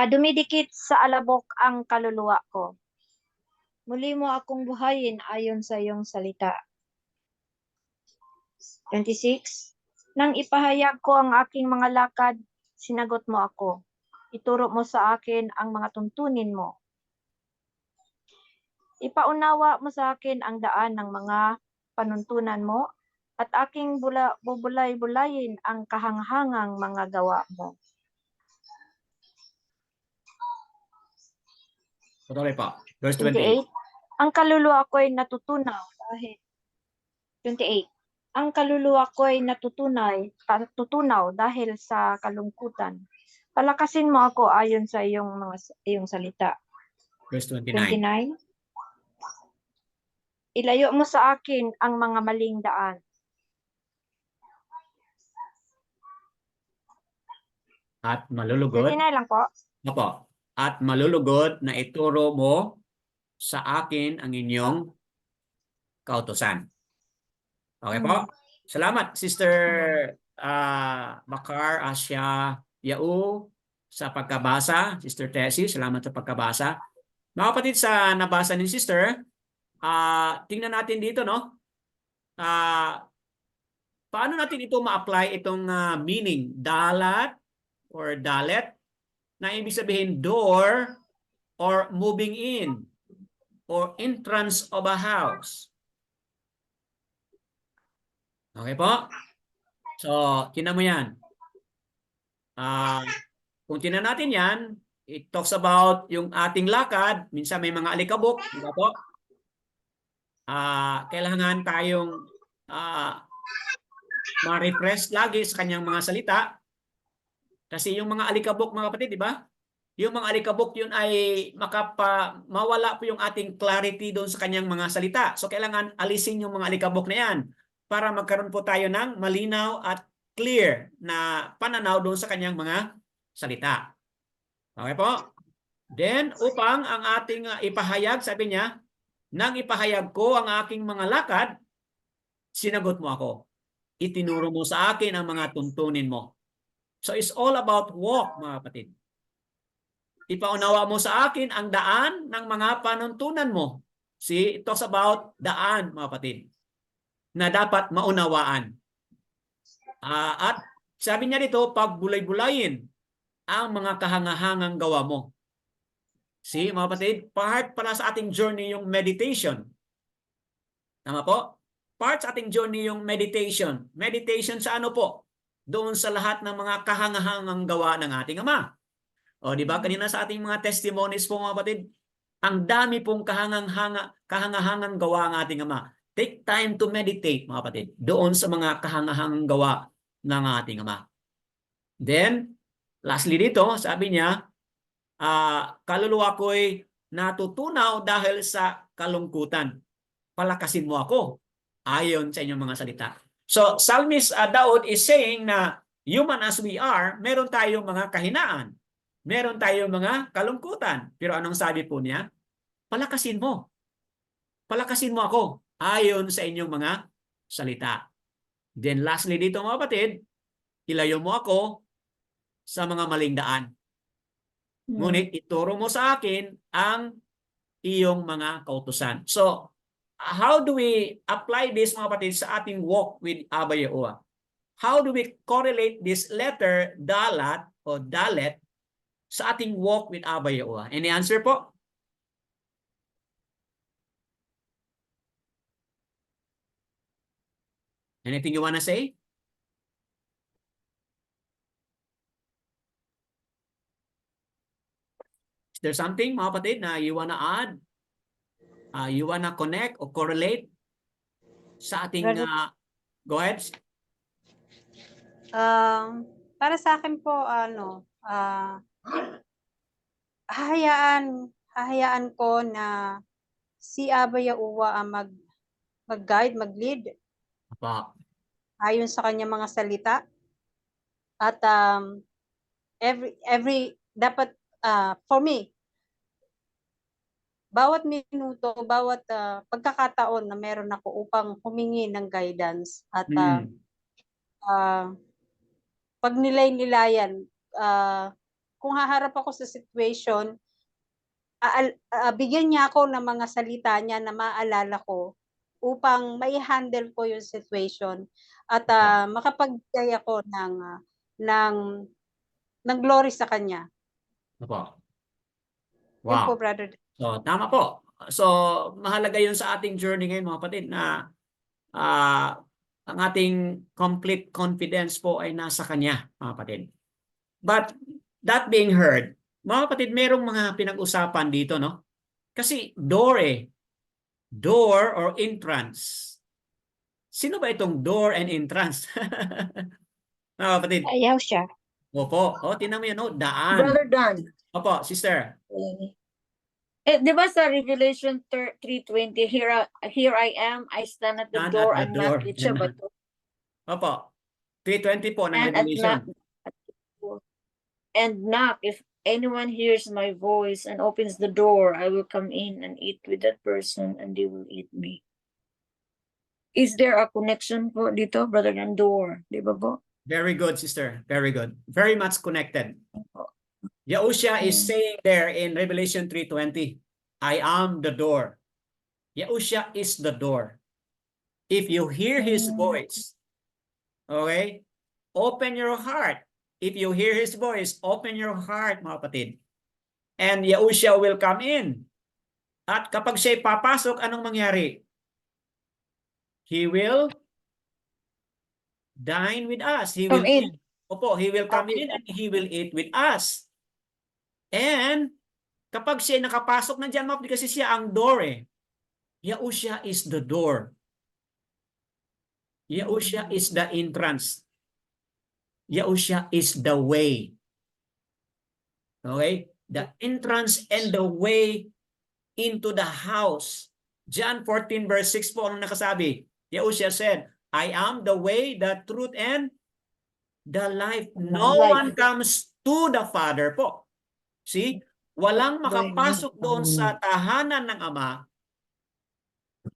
Dumidikit sa alabok ang kaluluwa ko. Muli mo akong buhayin ayon sa iyong salita. 26. Nang ipahayag ko ang aking mga lakad, sinagot mo ako. Ituro mo sa akin ang mga tuntunin mo. Ipaunawa mo sa akin ang daan ng mga panuntunan mo at aking bubulay-bulayin ang kahanghangang mga gawa mo. Patuloy po. Verse 28. 28. Ang kaluluwa ko'y natutunaw dahil 28. Ang kaluluwa ko'y natutunaw dahil sa kalungkutan. Palakasin mo ako ayon sa iyong salita. Verse 29. 29. Ilayo mo sa akin ang mga maling daan. At malulugod. 29 lang po. Opo. At malulugod na ituro mo sa akin ang inyong kautusan. Okay po? Salamat, Sister Bakar, Asya, Yao, sa pagkabasa. Sister Tessie, salamat sa pagkabasa. Mga kapatid, sa nabasa ni Sister, tingnan natin dito, no? Paano natin ito ma-apply itong meaning? Dalat or dalet, na ibig sabihin door or moving in or entrance of a house. Okay po? So, tinan mo yan. Kung tinan natin yan, it talks about yung ating lakad. Minsan may mga alikabok. Diba po? Kailangan tayong ma-refresh lagi sa kanyang mga salita. Kasi yung mga alikabok, mga kapatid, di ba? Yung mga alikabok, yun ay mawala po yung ating clarity doon sa kanyang mga salita. So, kailangan alisin yung mga alikabok na yan para magkaroon po tayo ng malinaw at clear na pananaw doon sa kanyang mga salita. Okay po? Then, upang ang ating ipahayag, sabi niya, nang ipahayag ko ang aking mga lakad, sinagot mo ako. Itinuro mo sa akin ang mga tuntunin mo. So, it's all about walk, mga kapatid. Ipaunawa mo sa akin ang daan ng mga panuntunan mo. See, it talks about daan, mga kapatid, na dapat maunawaan. At sabi niya dito, pagbulay-bulayin ang mga kahangahangang gawa mo. See, mga kapatid, part pala sa ating journey yung meditation. Tama po? Part sa ating journey yung meditation. Meditation sa ano po? Doon sa lahat ng mga kahangahangang gawa ng ating Ama. O, di ba? Kanina sa ating mga testimonies po, mga kapatid, ang dami pong kahangahangang gawa ng ating Ama. Take time to meditate, mga kapatid, doon sa mga kahangahangang gawa ng ating Ama. Then, lastly dito, sabi niya, kaluluwa ko'y natutunaw dahil sa kalungkutan. Palakasin mo ako ayon sa inyong mga salita. So, Psalmist Daud is saying na human as we are, meron tayong mga kahinaan. Meron tayong mga kalungkutan. Pero anong sabi po niya? Palakasin mo. Palakasin mo ako ayon sa inyong mga salita. Then lastly dito, mga kapatid, ilayo mo ako sa mga maling daan. Ngunit ituro mo sa akin ang iyong mga kautusan. So, how do we apply this, mga kapatid, sa ating walk with Abba Yahuwah? How do we correlate this letter, dalat o dalet, sa ating walk with Abba Yahuwah? Any answer po? Anything you wanna say? Is there something, mga kapatid, na you wanna add? You wanna connect or correlate sa ating... go ahead. Para sa akin po, hahayaan ko na si Abba Yahuwah ang mag-guide, mag-lead Opo. ayon sa kanyang mga salita. At every dapat for me, bawat minuto, bawat pagkakataon na meron ako upang humingi ng guidance at Mm. pag nilay-nilayan, kung haharap ako sa situation, bigyan niya ako ng mga salita niya na maalala ko upang mai-handle ko yung situation at makapagbigay ako ng glory sa kanya. Opo. Yun po, Wow. brother. So, tama po. So, mahalaga yun sa ating journey ngayon, mga kapatid, na ang ating complete confidence po ay nasa Kanya, mga kapatid. But, that being heard, mga kapatid, merong mga pinag-usapan dito, no? Kasi door door or entrance. Sino ba itong door and entrance? Mga kapatid. Ayaw siya. Opo. O, tingnan mo yan, no? Daan. Brother Dan, Opo, sister. di ba sa Revelation 3:20, here I am, I stand at the Stand door at the and door. knock. Siya ba to? Opo. 3:20 po ng And at knock, Revelation. and knock. If anyone hears my voice and opens the door, I will come in and eat with that person and they will eat me. Is there a connection po dito, brother Dan, door? Di ba po? Very good, sister. Very good. Very much connected. Yahushua is saying there in Revelation 3:20, I am the door. Yahushua is the door. If you hear His voice, okay, open your heart. If you hear His voice, open your heart, mga kapatid. And Yahushua will come in. At kapag siya'y papasok, anong mangyari? He will dine with us. He will Come in. Opo, He will come in and He will eat with us. And kapag siya nakapasok na dyan, kasi siya ang door Yahushua is the door. Yahushua is the entrance. Yahushua is the way. Okay? The entrance and the way into the house. John 14 verse 6 po ang nakasabi. Yahushua said, I am the way, the truth, and the life. No one comes to the Father po. See? Walang makapasok doon sa tahanan ng Ama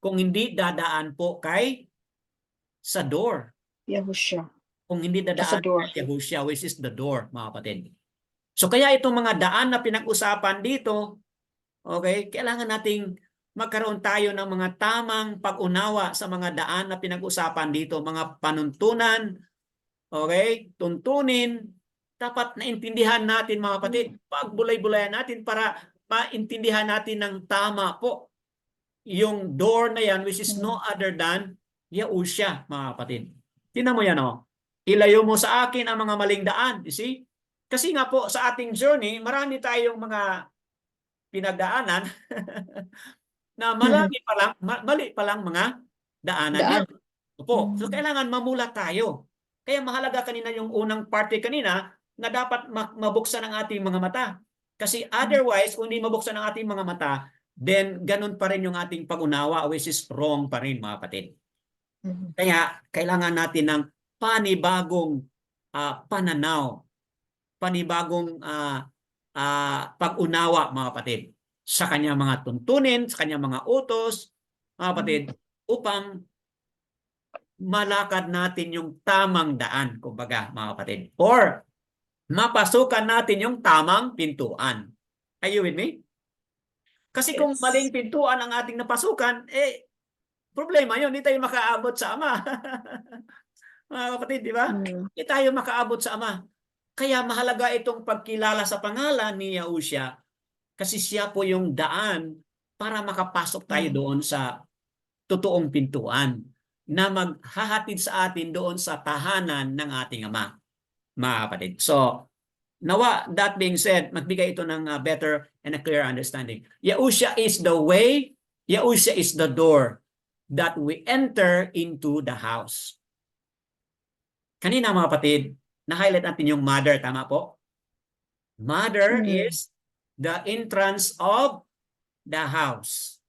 kung hindi dadaan po sa door. Yahushua. Kung hindi Sa dadaan door. kay Yahushua, which is the door, mga kapatid. So kaya itong mga daan na pinag-usapan dito, okay, kailangan nating magkaroon tayo ng mga tamang pag-unawa sa mga daan na pinag-usapan dito, mga panuntunan, okay, tuntunin, dapat naintindihan natin, mga kapatid, pagbulay-bulayan natin para maintindihan natin ng tama po yung door na yan, which is no other than Yahushua, mga kapatid. Tingnan mo yan, ilayo mo sa akin ang mga maling daan, you see? Kasi nga po sa ating journey, marami tayong mga pinagdaanan na mali pa lang mga daanan yan. Opo. So kailangan mamulat tayo. Kaya mahalaga kanina yung unang parte kanina na dapat mabuksan ang ating mga mata. Kasi otherwise, kung hindi mabuksan ang ating mga mata, then ganun pa rin yung ating pag-unawa, which is wrong pa rin, mga kapatid. Kaya kailangan natin ng panibagong pananaw, panibagong pag-unawa, mga kapatid, sa kanyang mga tuntunin, sa kanyang mga utos, mga kapatid, upang malakad natin yung tamang daan, kumbaga, mga kapatid. Or mapasukan natin yung tamang pintuan. Are you with me? Kasi kung maling pintuan ang ating napasukan, problema yun, hindi tayo makaabot sa Ama. Mga kapatid, di ba? Hindi tayo makaabot sa Ama. Kaya mahalaga itong pagkilala sa pangalan ni Yahushua kasi siya po yung daan para makapasok tayo doon sa totoong pintuan na maghahatid sa atin doon sa tahanan ng ating Ama, mga kapatid. So, nawa, that being said, magbigay ito ng better and a clear understanding. Yahushua is the way, Yahushua is the door that we enter into the house. Kanina, mga kapatid, na-highlight natin yung mother, tama po? Mother is the entrance of the house.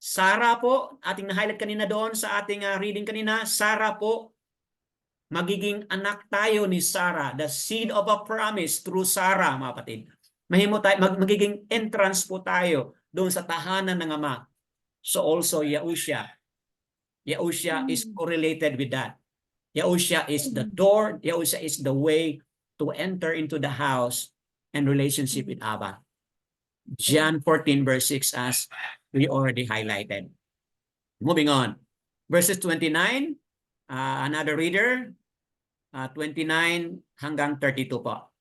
Sarah po, ating na-highlight kanina doon sa ating reading kanina, Sarah po, magiging anak tayo ni Sarah, the seed of a promise through Sarah, mga kapatid. Mahimo tayo, magiging entrance po tayo doon sa tahanan ng Ama. So also Yahushua. Yahushua is correlated with that. Yahushua is the door. Yahushua is the way to enter into the house and relationship with Abba. John 14 verse 6 as we already highlighted. Moving on. Verses 29, another reader, 29 hanggang 32 po.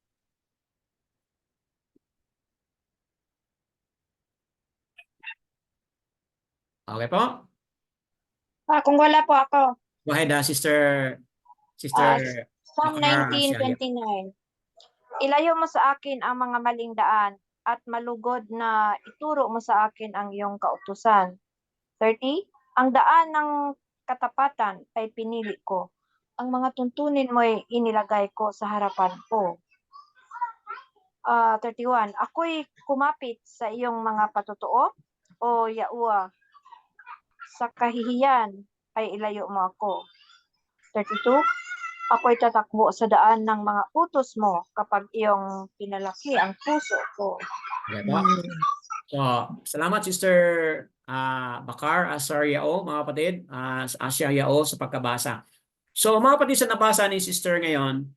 Okay po? Kung wala po ako, Go ahead, Sister Psalm Bakar, Asia. 19:29. Ilayo mo sa akin ang mga maling daan at malugod na ituro mo sa akin ang iyong kautusan. 30. Ang daan ng katapatan ay pinili ko. Ang mga tuntunin mo ay inilagay ko sa harapan ko. 31. Ako'y kumapit sa iyong mga patutuo, o Yahuwah. Sa kahihiyan ay ilayo mo ako. 32. Ako'y tatakbo sa daan ng mga utos mo kapag iyong pinalaki ang puso ko. Okay po. So, salamat Sister Bakar, Asar Yao, mga kapatid, Asya Yao sa pagkabasa. So, mga kapatid, sa nabasa ni Sister ngayon,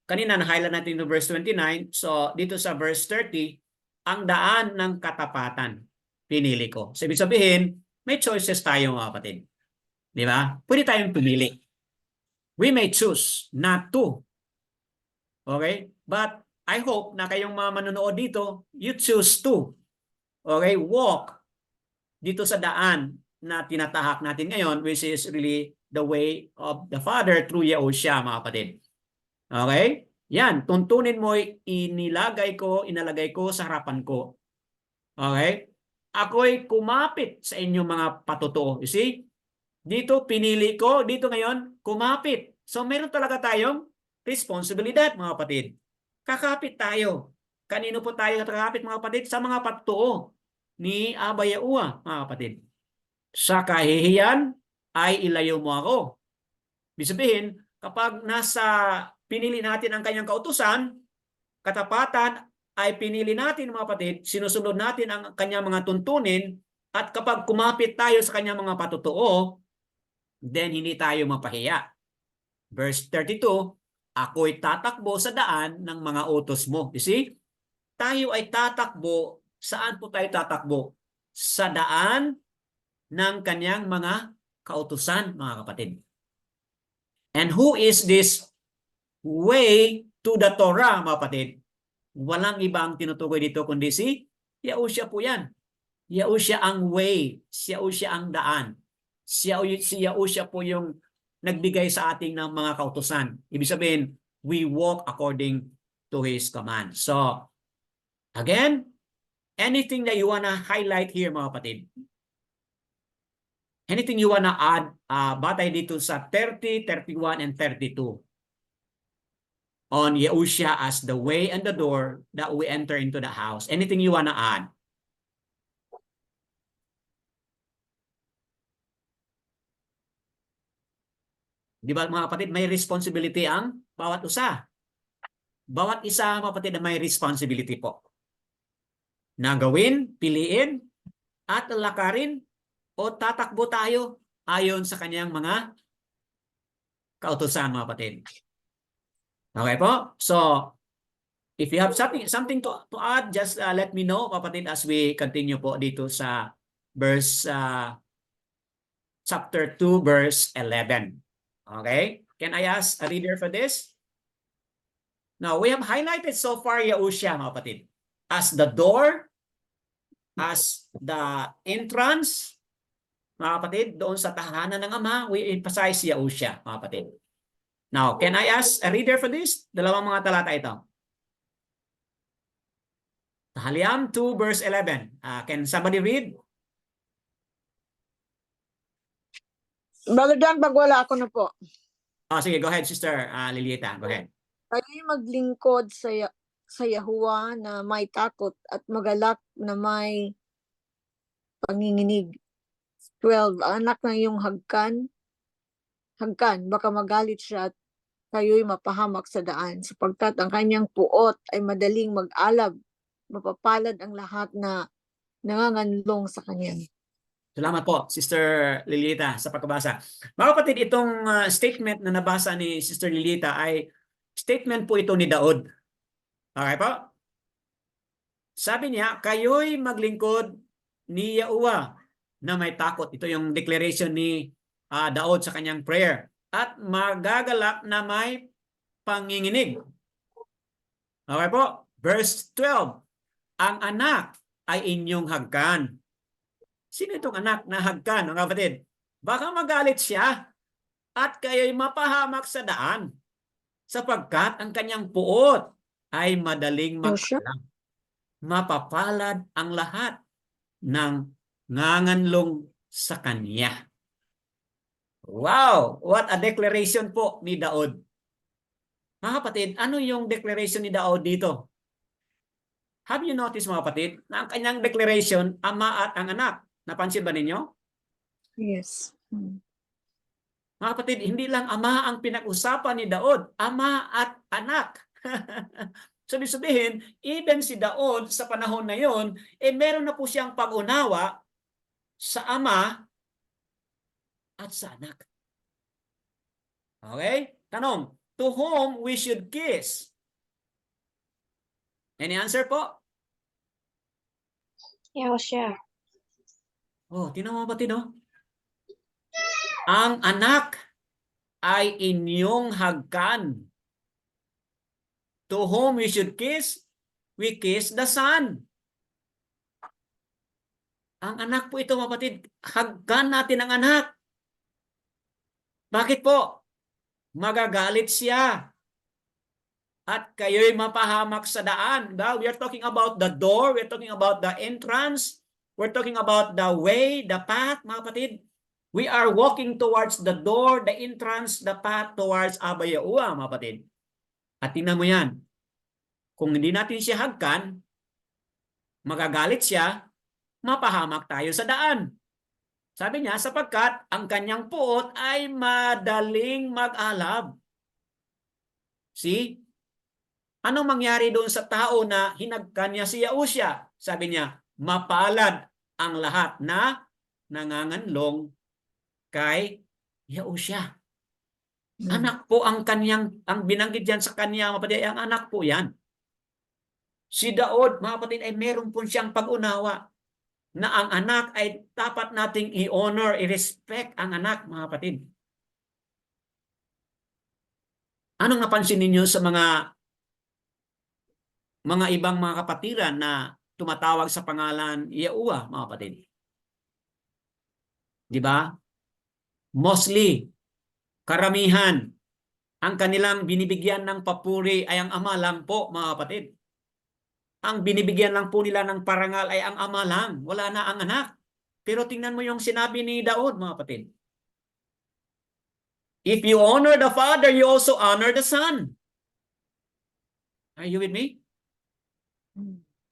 kanina na-highlight natin yung verse 29. So, dito sa verse 30, ang daan ng katapatan, pinili ko. So, ibig sabihin, may choices tayo mga kapatid. Di ba? Pwede tayong pumili. We may choose not to. Okay? But I hope na kayong mga manonood dito, you choose to. Okay? Walk dito sa daan na tinatahak natin ngayon, which is really the way of the Father through Yahushua, mga kapatid. Okay? Yan, tuntunin mo, inalagay ko sa harapan ko. Okay? Ako'y kumapit sa inyong mga patutuo. You see? Dito, pinili ko. Dito ngayon, kumapit. So, meron talaga tayong responsibilidad, mga kapatid. Kakapit tayo. Kanino po tayo kakapit, mga kapatid? Sa mga patutuo ni Abba Yahuwah, mga kapatid. Sa kahihiyan, ay ilayo mo ako. Ibig sabihin, kapag pinili natin ang kanyang kautusan, katapatan ay pinili natin, mga kapatid, sinusunod natin ang kanyang mga tuntunin, at kapag kumapit tayo sa kanyang mga patutuo, then hindi tayo mapahiya. Verse 32, ako'y tatakbo sa daan ng mga utos mo. You see? Tayo ay tatakbo. Saan po tayo tatakbo? Sa daan ng kanyang mga kautusan, mga kapatid. And who is this way to the Torah, mga kapatid? Walang ibang tinutukoy dito kundi si Yahushua po yan. Yahushua ang way. Yahushua ang daan. Si Yahushua po yung nagbigay sa ating ng mga kautusan. Ibig sabihin, we walk according to His command. So, again, anything that you wanna highlight here, mga kapatid? Anything you wanna add batay dito sa 30, 31, and 32? On Yahushua as the way and the door that we enter into the house. Anything you wanna add? Di ba mga kapatid, may responsibility ang bawat isa. Bawat isa, mga kapatid, may responsibility po. Na gawin, piliin, at lakarin, o tatakbo tayo ayon sa kanyang mga kautusan, mga kapatid. Okay po? So, if you have something to add, just let me know, mga kapatid, as we continue po dito sa verse chapter 2, verse 11. Okay? Can I ask a reader for this? Now, we have highlighted so far Yahushua, mga kapatid, as the door, as the entrance, mga kapatid, doon sa tahanan ng Ama, we emphasize Yahushua, mga kapatid. Now, can I ask a reader for this? Dalawang mga talata ito. Tahaliam 2, verse 11. Can somebody read? Brother Dan, pag wala ako na po. Sige, go ahead, Sister Lilieta. Go ahead. Kayo'y maglingkod sa Yahuwah na may takot at magalak na may panginginig. 12, ang anak ng iyong hagkan, baka magalit siya at kayo'y mapahamak sa daan, sapagkat ang kanyang puot ay madaling mag-alab, mapapalad ang lahat na nanganganlong sa kanya. Salamat po, Sister Lilita, sa pagkabasa. Mga kapatid, itong statement na nabasa ni Sister Lilita ay statement po ito ni Daud. Okay po? Sabi niya, kayo'y maglingkod ni Yahuwah na may takot. Ito yung declaration ni Daud sa kanyang prayer. At magagalak na may panginginig. Okay po? Verse 12. Ang anak ay inyong hagkan. Sino itong anak na hagkan, mga kapatid? Baka magalit siya at kayo'y mapahamak sa daan sapagkat ang kanyang puot ay madaling Joshua? mag-alab. Mapapalad ang lahat ng nganganlong sa kanya. Wow! What a declaration po ni Daud. Mga kapatid, ano yung declaration ni Daud dito? Have you noticed, mga kapatid, na ang kanyang declaration, ama at ang anak? Napansin ba ninyo? Yes. Mga kapatid, hindi lang ama ang pinag-usapan ni Daud, ama at anak. So, ibig sabihin, even si Daud sa panahon na yon, meron na po siyang pag-unawa sa ama at sa anak. Okay? Tanong, to whom we should kiss? Any answer po? Yahushua. Oh, tingnan mo ba, no? Ang anak ay inyong hagkan. To whom we should kiss? We kiss the son. Ang anak po ito, mga kapatid. Hagkan natin ang anak. Bakit po? Magagalit siya. At kayo'y mapahamak sa daan. We are talking about the door. We are talking about the entrance. We're talking about the way, the path, mga kapatid. We are walking towards the door, the entrance, the path towards Abba Yahuwah, mga kapatid. At tingnan mo yan. Kung hindi natin siya hagkan, magagalit siya, mapahamak tayo sa daan. Sabi niya, sapagkat ang kanyang puot ay madaling mag-alab. See? Anong mangyari doon sa tao na hinagkan niya si Yahushua? Sabi niya, mapalad ang lahat na nanganganlong kay Yahushua. Anak po ang binanggit diyan sa kanya, mga kapatid, ang anak po yan. Si Daud, mga kapatid, ay meron po siyang pag-unawa na ang anak ay dapat nating i-honor, i-respect ang anak, mga kapatid. Anong napansin ninyo sa mga ibang mga kapatiran na tumatawag sa pangalan Yahuwah, mga kapatid? Di ba? Mostly, karamihan, ang kanilang binibigyan ng papuri ay ang ama lang po, mga kapatid. Ang binibigyan lang po nila ng parangal ay ang ama lang. Wala na ang anak. Pero tingnan mo yung sinabi ni Daud, mga kapatid. If you honor the Father, you also honor the Son. Are you with me?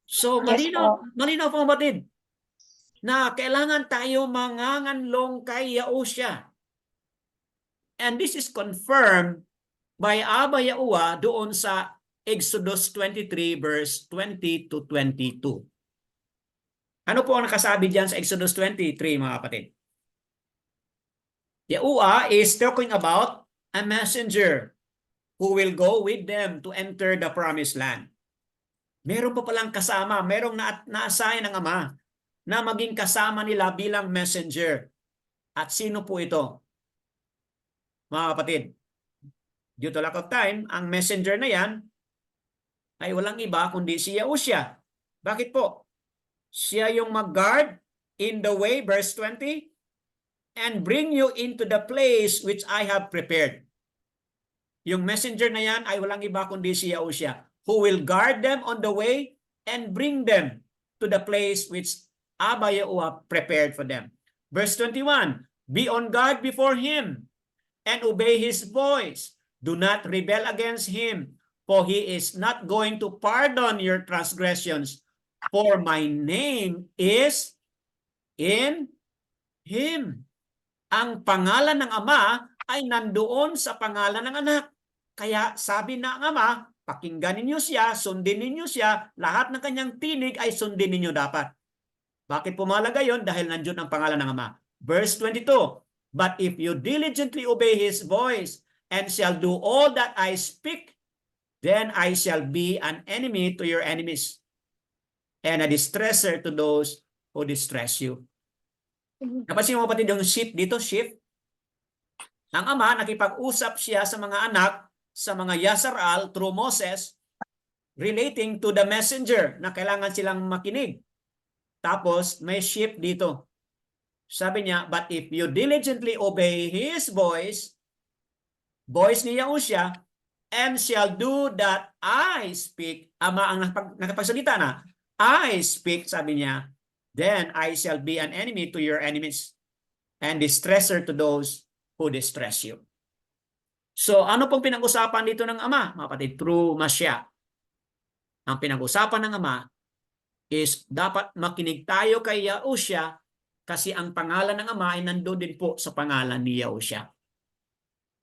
So, Yes, malinaw po, kapatid, na kailangan tayo manganganlong kay Yahushua. And this is confirmed by Abba Yahuwah doon sa Exodus 23 verse 20 to 22. Ano po ang nakasabi diyan sa Exodus 23, mga kapatid? Yahuwah is talking about a messenger who will go with them to enter the promised land. Meron pa palang kasama, merong na-assign ng ama na maging kasama nila bilang messenger. At sino po ito? Mga kapatid, due to lack of time, ang messenger na yan ay walang iba kundi si Yahushua. Bakit po? Siya yung mag-guard in the way, verse 20, and bring you into the place which I have prepared. Yung messenger na yan ay walang iba kundi si Yahushua, who will guard them on the way and bring them to the place which Abba Yahuwah prepared for them. Verse 21, be on guard before him and obey his voice. Do not rebel against him, for he is not going to pardon your transgressions. For my name is in Him. Ang pangalan ng Ama ay nandoon sa pangalan ng anak. Kaya sabi na ang Ama, pakinggan ninyo siya, sundin ninyo siya, lahat ng kanyang tinig ay sundin ninyo dapat. Bakit pumalaga yon? Dahil nandiyon ang pangalan ng Ama. Verse 22, but if you diligently obey His voice and shall do all that I speak, then I shall be an enemy to your enemies and a distresser to those who distress you. Napansin mo kapatid yung shift dito, shift? Ang Ama, nakipag-usap siya sa mga anak, sa mga Yasaral through Moses, relating to the messenger na kailangan silang makinig. Tapos, may shift dito. Sabi niya, but if you diligently obey His voice ni Yahusha, and shall do that I speak, Ama ang nakapagsalita na, I speak, sabi niya, then I shall be an enemy to your enemies and distresser to those who distress you. So, ano pong pinag-usapan dito ng Ama, mga kapatid? Through Masya. Ang pinag-usapan ng Ama is dapat makinig tayo kay Yahusha kasi ang pangalan ng Ama ay nandoon din po sa pangalan ni Yahusha.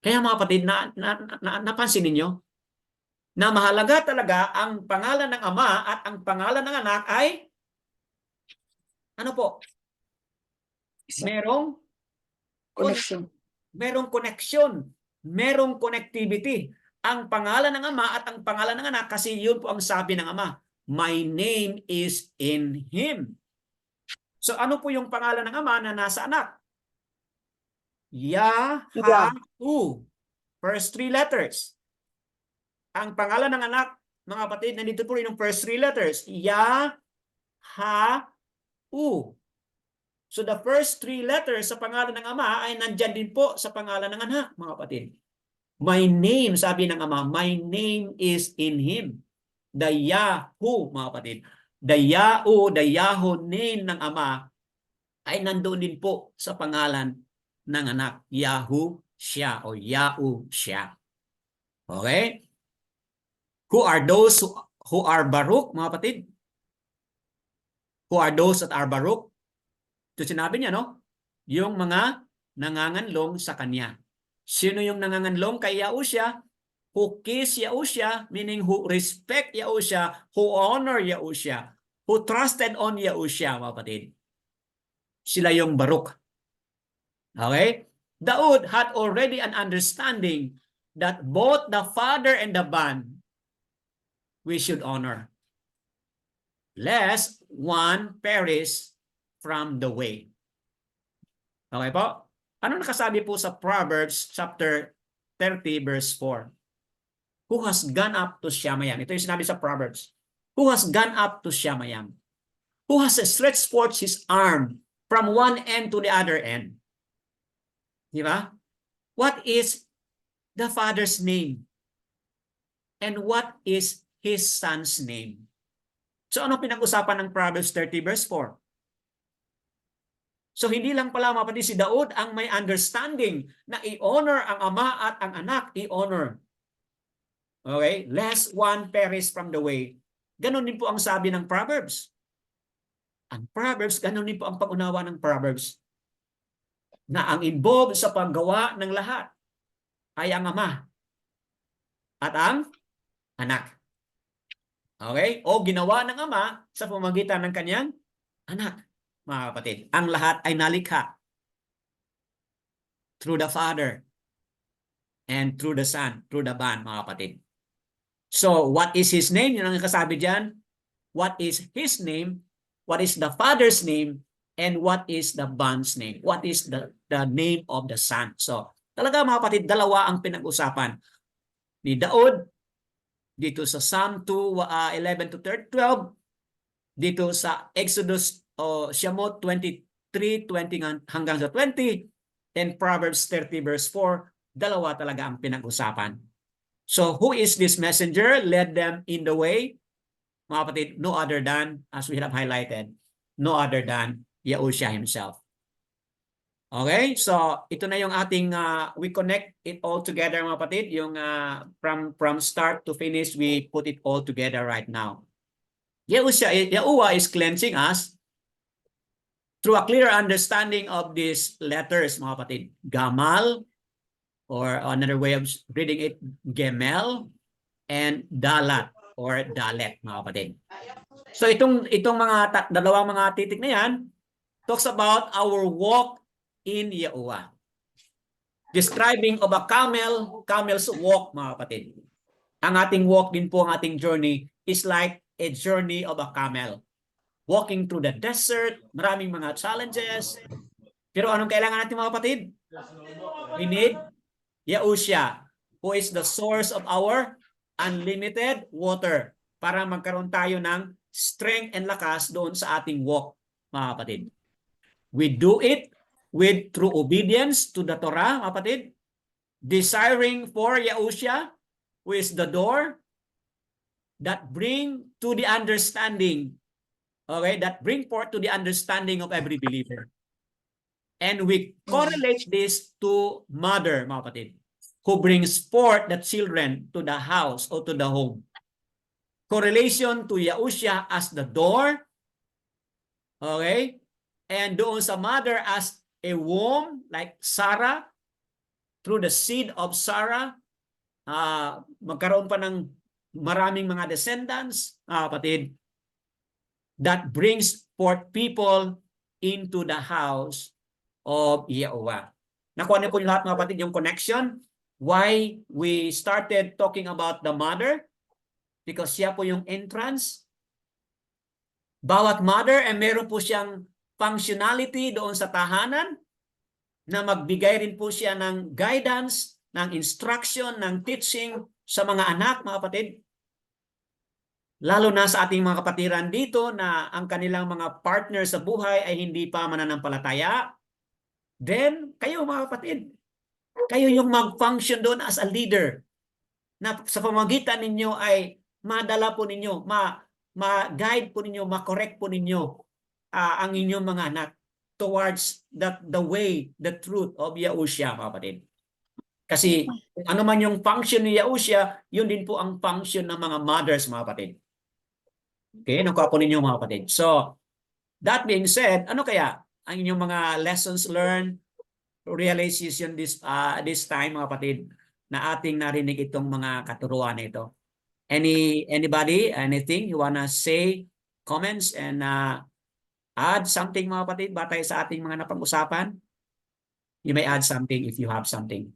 Kaya mga kapatid, napansin ninyo na mahalaga talaga ang pangalan ng Ama at ang pangalan ng anak ay ano po? Merong Connection. merong connection, merong connectivity. Ang pangalan ng Ama at ang pangalan ng anak kasi yun po ang sabi ng Ama. My name is in Him. So ano po yung pangalan ng Ama na nasa anak? Yahu. First three letters. Ang pangalan ng anak, mga kapatid, nandito po rin yung first three letters. Yahu. So the first three letters sa pangalan ng Ama ay nandyan din po sa pangalan ng anak, mga kapatid. My name, sabi ng Ama, my name is in Him. The Yahu, mga kapatid. The Yahu name ng Ama ay nandoon din po sa pangalan ng anak. Yahusha o Yahusha. Okay? Who are those who are Baruch, mga kapatid? Who are those that are Baruch? Ito sinabi niya, no? Yung mga nanganganlong sa Kanya. Sino yung nanganganlong kay Yahusha? Who kiss Yahusha, meaning who respect Yahusha, who honor Yahusha, who trusted on Yahusha, mga kapatid. Sila yung Baruch. Okay? Daud had already an understanding that both the father and the son we should honor, lest one perish from the way. Okay po? Ano nakasabi po sa Proverbs chapter 30 verse 4? Who has gone up to Shamayam? Ito yung sinabi sa Proverbs. Who has gone up to Shamayam? Who has stretched forth his arm from one end to the other end? Di ba? What is the father's name? And what is his son's name? So ano pinag-usapan ng Proverbs 30 verse 4? So hindi lang pala mga kapatid si Daud ang may understanding na i-honor ang ama at ang anak, i-honor. Okay? Lest one perish from the way. Ganon din po ang sabi ng Proverbs. Ang Proverbs, ganon din po ang pag-unawa ng Proverbs. Na ang involved sa paggawa ng lahat ay ang ama at ang anak. Okay? O ginawa ng ama sa pamamagitan ng kanyang anak. Mga kapatid, ang lahat ay nalikha through the Father and through the Son, through the Son, mga kapatid. So, what is His name? Yun ang kasabi dyan. What is His name? What is the Father's name? And what is the Son's name? What is the name of the Son? So, talaga mga kapatid, dalawa ang pinag-usapan ni Daud dito sa Psalm 2, 11 to 12, dito sa Exodus o Shemot 23:20 hanggang sa 20, and Proverbs 30 verse 4, dalawa talaga ang pinag-usapan. So, who is this messenger? Led them in the way. Mga kapatid, no other than, as we have highlighted, no other than Yahusha Himself. Okay? So, ito na yung ating, we connect it all together mga kapatid. Yung from start to finish, we put it all together right now. Yahuwah is cleansing us through a clear understanding of these letters, mga kapatid, Gamal, or another way of reading it, Gemel, and Dalat, or Dalet, mga kapatid. So itong mga dalawang mga titik na yan talks about our walk in Yahuwah. Describing of a camel's walk, mga kapatid. Ang ating walk din po, ang ating journey is like a journey of a camel. Walking through the desert, maraming mga challenges. Pero anong kailangan natin, mga kapatid? We need Yahushua, who is the source of our unlimited water, para magkaroon tayo ng strength and lakas doon sa ating walk, mga kapatid. We do it with true obedience to the Torah, mga kapatid, desiring for Yahushua, who is the door that bring to the understanding, okay, that bring forth to the understanding of every believer. And we correlate this to mother, mga kapatid, who brings forth the children to the house or to the home. Correlation to Yahushua as the door, okay, and doon sa mother as a womb, like Sarah, through the seed of Sarah, magkaroon pa ng maraming mga descendants, kapatid, that brings forth people into the house of Yahuwah. Nakuha niyo po yung lahat, mga kapatid, yung connection. Why we started talking about the mother? Because siya po yung entrance. Bawat mother, meron po siyang functionality doon sa tahanan na magbigay rin po siya ng guidance, ng instruction, ng teaching sa mga anak, mga kapatid. Lalo na sa ating mga kapatiran dito na ang kanilang mga partner sa buhay ay hindi pa mananampalataya. Then, kayo, mga kapatid, kayo yung mag-function doon as a leader na sa pamamagitan ninyo ay madala po ninyo, ma-guide po ninyo, ma-correct po ninyo ang inyong mga anak towards the way, the truth of Yahushua, mga kapatid. Kasi kung ano man yung function ni Yahushua, yun din po ang function ng mga mothers, mga kapatid. Okay, nakuha po ninyo, mga kapatid. So, that being said, ano kaya ang inyong mga lessons learned, realization this time, mga kapatid, na ating narinig itong mga katuruan na ito? Anybody, anything you wanna say, comments, and add something, mga kapatid, batay sa ating mga napag-usapan? You may add something if you have something.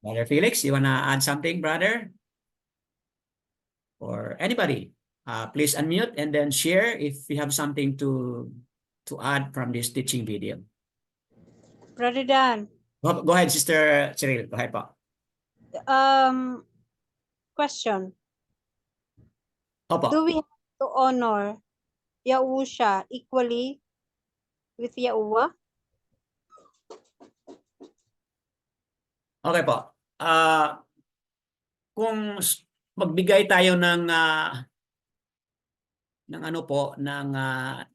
Brother Felix, you wanna add something, brother? Or anybody? Please unmute and then share if you have something to add from this teaching video. Brother Dan, Go ahead, Sister Cyril. Go ahead po. question. Opo. Do we have to honor Yahusha equally with Yahuwah? Okay po. Kung magbigay tayo ng ano po, ng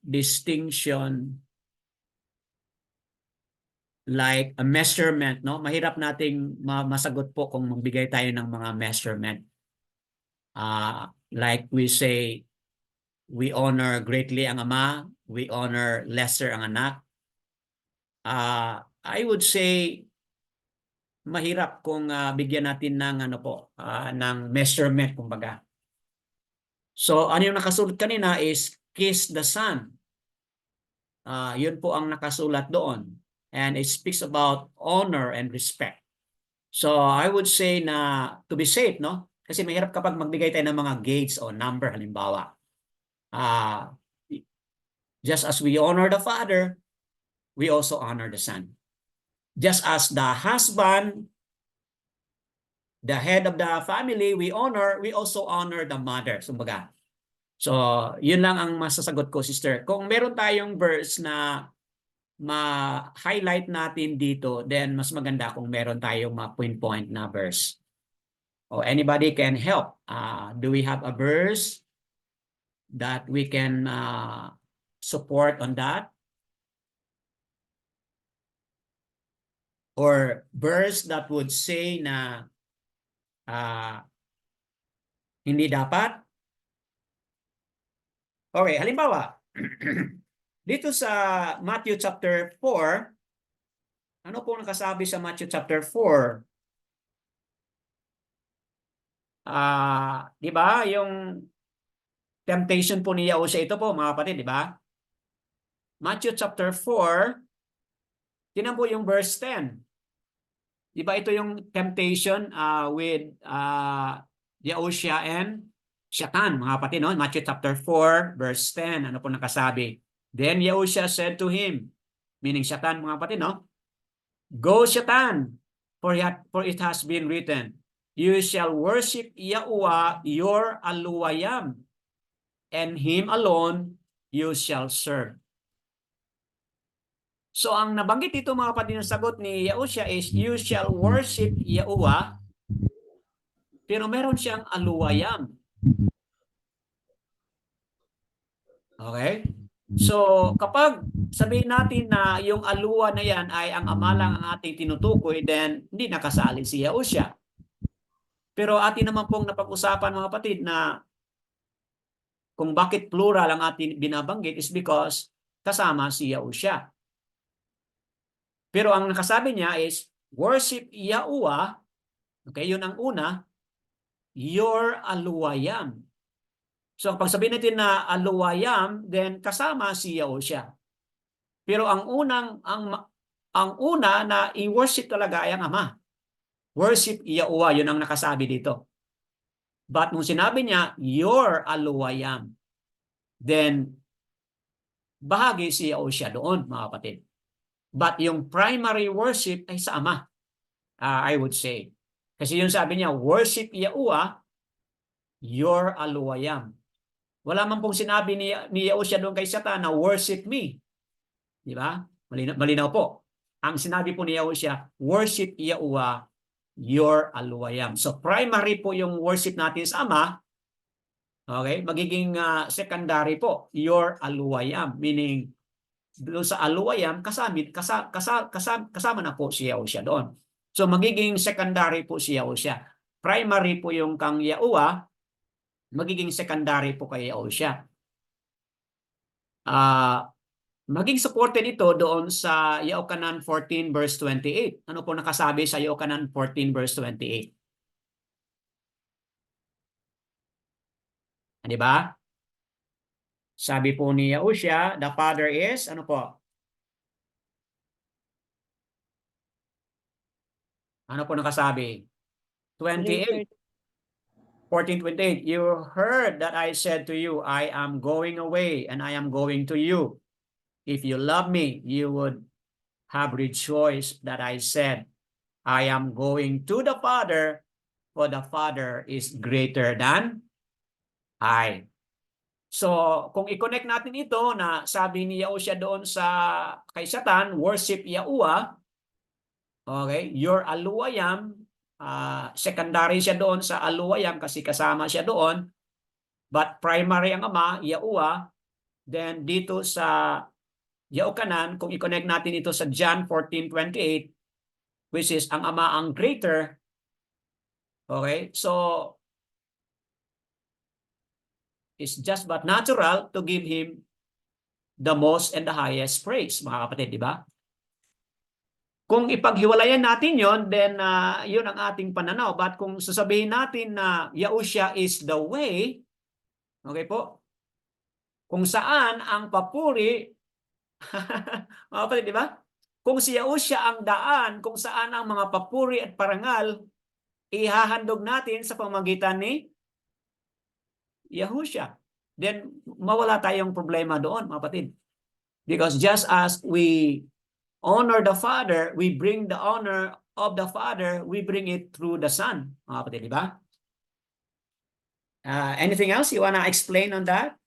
distinction like a measurement, no? Mahirap nating masagot po kung magbigay tayo ng mga measurement. Like we say, we honor greatly ang ama, we honor lesser ang anak. I would say mahirap kung bigyan natin ng ano po, ng measurement kumbaga. So ano yung nakasulat kanina is kiss the son. Yun po ang nakasulat doon. And it speaks about honor and respect. So I would say na to be safe, no? Kasi mahirap kapag magbigay tayo ng mga gauge o number, halimbawa. Just as we honor the father, we also honor the son. Just as the husband, the head of the family, we also honor the mother. Sumbaga. So, yun lang ang masasagot ko, sister. Kung meron tayong verse na ma-highlight natin dito, then mas maganda kung meron tayong point na verse. Or anybody can help. Do we have a verse that we can support on that? Or verse that would say na hindi dapat? Okay, halimbawa, Dito sa Matthew chapter 4, ano po nakasabi sa Matthew chapter 4? Di ba? Yung temptation po ni Yahushua ito po, mga kapatid, di ba? Matthew chapter 4, tinan po yung verse 10. Di ba ito yung temptation with Yahushua and Shatan, mga kapatid, no? Matthew chapter 4, verse 10. Ano po nakasabi? Then Yahushua said to him, meaning Shatan, mga kapatid, no? Go, Shatan, for it has been written, you shall worship Yahuwah your Aluwayam, and Him alone you shall serve. So ang nabanggit dito, mga kapatid, ng sagot ni Yahushua is, you shall worship Yahuwah, pero meron siyang Aluwayam. Okay? So kapag sabihin natin na yung aluwa na yan ay ang ama lang ang ating tinutukoy, then hindi nakasali si Yahushua. Pero atin naman pong napag-usapan, mga kapatid, na kung bakit plural ang ating binabanggit is because kasama si Yahushua. Pero ang nakasabi niya is, worship Yahuwah, okay, yun ang una, your aluwayam. So pag sabihin natin na aluwayam, then kasama si Yahushua. Pero ang una na i-worship talaga ay ang Ama. Worship Yahuwah, yun ang nakasabi dito. But nung sinabi niya, your aluwayam, then bahagi si Yahushua doon, mga kapatid. But yung primary worship ay sa Ama, I would say. Kasi yung sabi niya, worship Yahuwah, your aluwayam. Wala man pong sinabi ni Yahushua doon kay Satan na worship me. Di ba? Malinaw po. Ang sinabi po ni Yahushua, worship Yahuwah, your aluwayam. So primary po yung worship natin sa Ama. Okay? Magiging secondary po, your aluwayam. Meaning, doon sa aluwayam, kasama na po si Yahushua doon. So magiging secondary po si Yahushua. Primary po yung kang Yahuwah, magiging secondary po kay Yahushua. Maging supported ito doon sa Yaokanan 14 verse 28. Ano po nakasabi sa Yaokanan 14 verse 28? Di ba? Sabi po ni Yahushua, the Father is, ano po? Ano po nakasabi? 28. 14:28. You heard that I said to you, I am going away and I am going to you. If you love me, you would have rejoiced that I said, I am going to the Father, for the Father is greater than I. So, kung i-connect natin ito na sabi ni Yahushua doon sa kay Satan, worship Yahuwah, okay, your aluwayam, secondary siya doon sa aluwayam kasi kasama siya doon, but primary ang Ama, Yahuwah. Then dito sa Yaokanan, kung i-connect natin ito sa John 14:28, which is ang Ama ang greater, okay, so it's just but natural to give Him the most and the highest praise, mga kapatid, di ba? Kung ipaghiwalayan natin yon, then yun ang ating pananaw. But kung sasabihin natin na Yahushua is the way, okay po, kung saan ang papuri, mga kapatid, di ba? Kung si Yahushua ang daan, kung saan ang mga papuri at parangal, ihahandog natin sa pamamagitan ni Yahushua, then mawala tayong problema doon, mga kapatid. Because just as we honor the Father, we bring the honor of the Father, we bring it through the Son, mga kapatid, di ba? Anything else you wanna explain on that?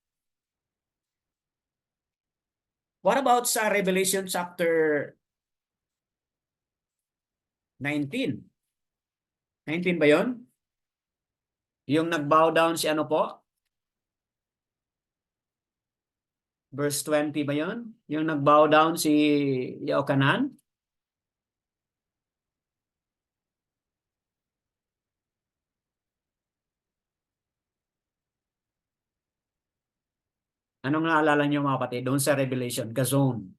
What about sa Revelation chapter 19? 19 ba yon? Yung nag-bow down si ano po? Verse 20 ba yon? Yung nag-bow down si Yaokanan? Anong naalala niyo mga kapatid doon sa Revelation? Gazon.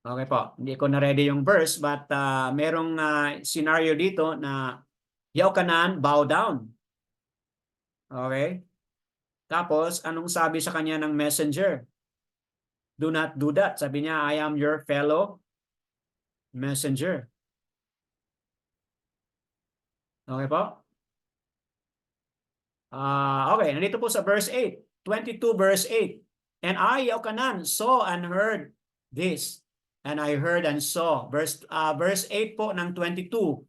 Okay po, hindi ko na-ready yung verse but merong scenario dito na Yaokanan bow down. Okay? Tapos, anong sabi sa kanya ng messenger? Do not do that. Sabi niya, I am your fellow messenger. Okay po? Okay, nandito po sa verse 8. 22 verse 8. And I, Yaokanan, saw and heard this. And I heard and saw. Verse 8 po ng 22.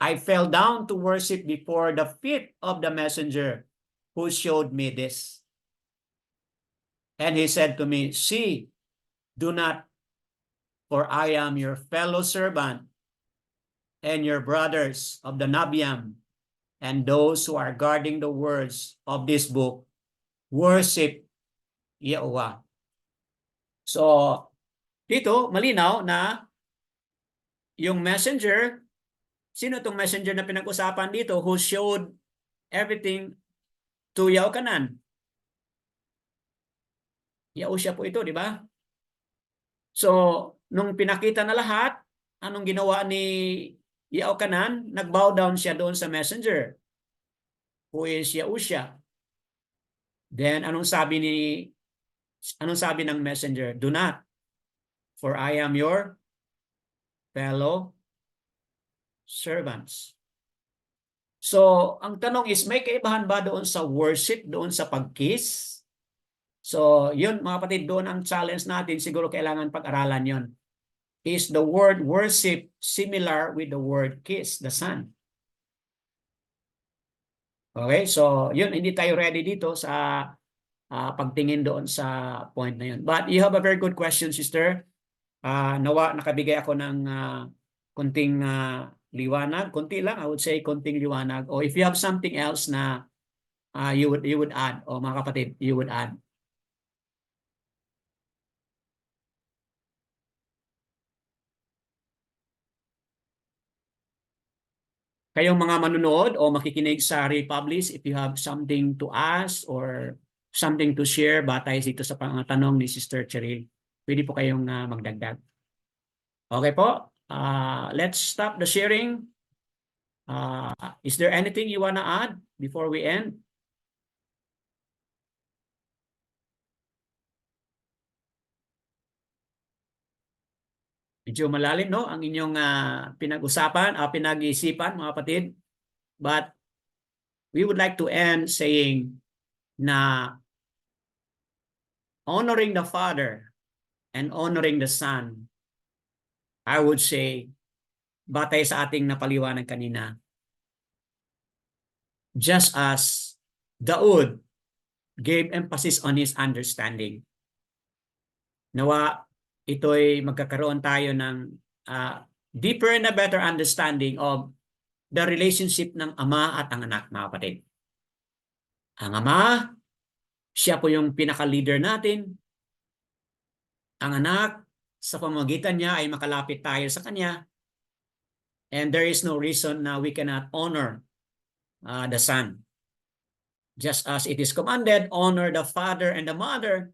I fell down to worship before the feet of the messenger who showed me this. And he said to me, see, do not, for I am your fellow servant and your brothers of the Nabiam and those who are guarding the words of this book, worship Yahweh. So, dito, malinaw na yung messenger, sino itong messenger na pinag-usapan dito who showed everything to Yaokanan? Yaosya po ito, di ba? So, nung pinakita na lahat, anong ginawa ni Yaokanan? Nag-bow down siya doon sa messenger, who is Yaosya. Then, anong sabi ng messenger? Do not, for I am your fellow servants. So, ang tanong is, may kaibahan ba doon sa worship, doon sa pag-kiss? So, yun mga kapatid, doon ang challenge natin, siguro kailangan pag-aralan yon. Is the word worship similar with the word kiss, the Son? Okay, so yun, hindi tayo ready dito sa pagtingin doon sa point na yun. But you have a very good question, sister. Nawa, nakabigay ako ng konting liwanag. Konti lang, I would say konting liwanag. O if you have something else na you would add, o mga kapatid, you would add. Kayong mga manunood o makikinig sa Republish, if you have something to ask or something to share batay dito sa tanong ni Sister Cheryl, pwede po kayong magdagdag. Okay po, let's stop the sharing. Is there anything you wanna add before we end? Medyo malalim, no? Ang inyong pinag-usapan, pinag-iisipan, mga kapatid. But we would like to end saying na honoring the Father and honoring the Son, I would say, batay sa ating napaliwanag kanina, just as Daud gave emphasis on his understanding. Nawa, ito'y magkakaroon tayo ng deeper and a better understanding of the relationship ng ama at ang anak, mga kapatid. Ang ama, siya po yung pinaka-leader natin. Ang anak, sa pamamagitan niya ay makalapit tayo sa kanya. And there is no reason na we cannot honor the Son. Just as it is commanded, honor the father and the mother.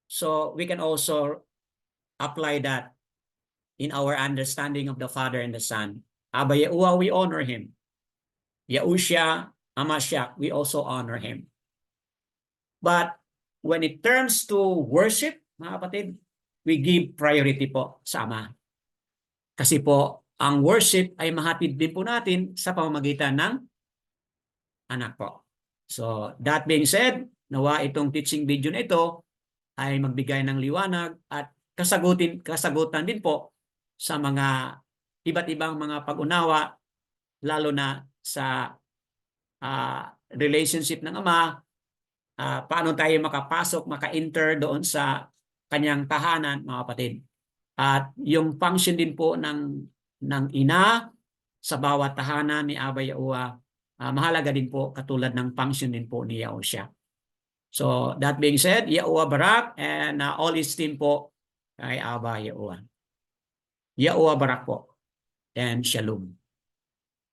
So we can also apply that in our understanding of the Father and the Son. Abba Yahuwah, we honor Him. Yahushua, Amashiach, we also honor Him. But when it turns to worship, mga kapatid, we give priority po sa Ama. Kasi po, ang worship ay mahatid din po natin sa pamamagitan ng anak po. So, that being said, nawa itong teaching video na ito ay magbigay ng liwanag at kasagutan din po sa mga iba't ibang mga pag-unawa, lalo na sa relationship ng ama, paano tayo makapasok, maka-enter doon sa kanyang tahanan, mga kapatid. At yung function din po ng ina sa bawat tahanan ni Abba Yahuwah, mahalaga din po katulad ng function din po ni Yahushua. So that being said, Yahuwah Barak and all his team po kay Abba Yahuwah. Yahuwah Barak po and Shalom.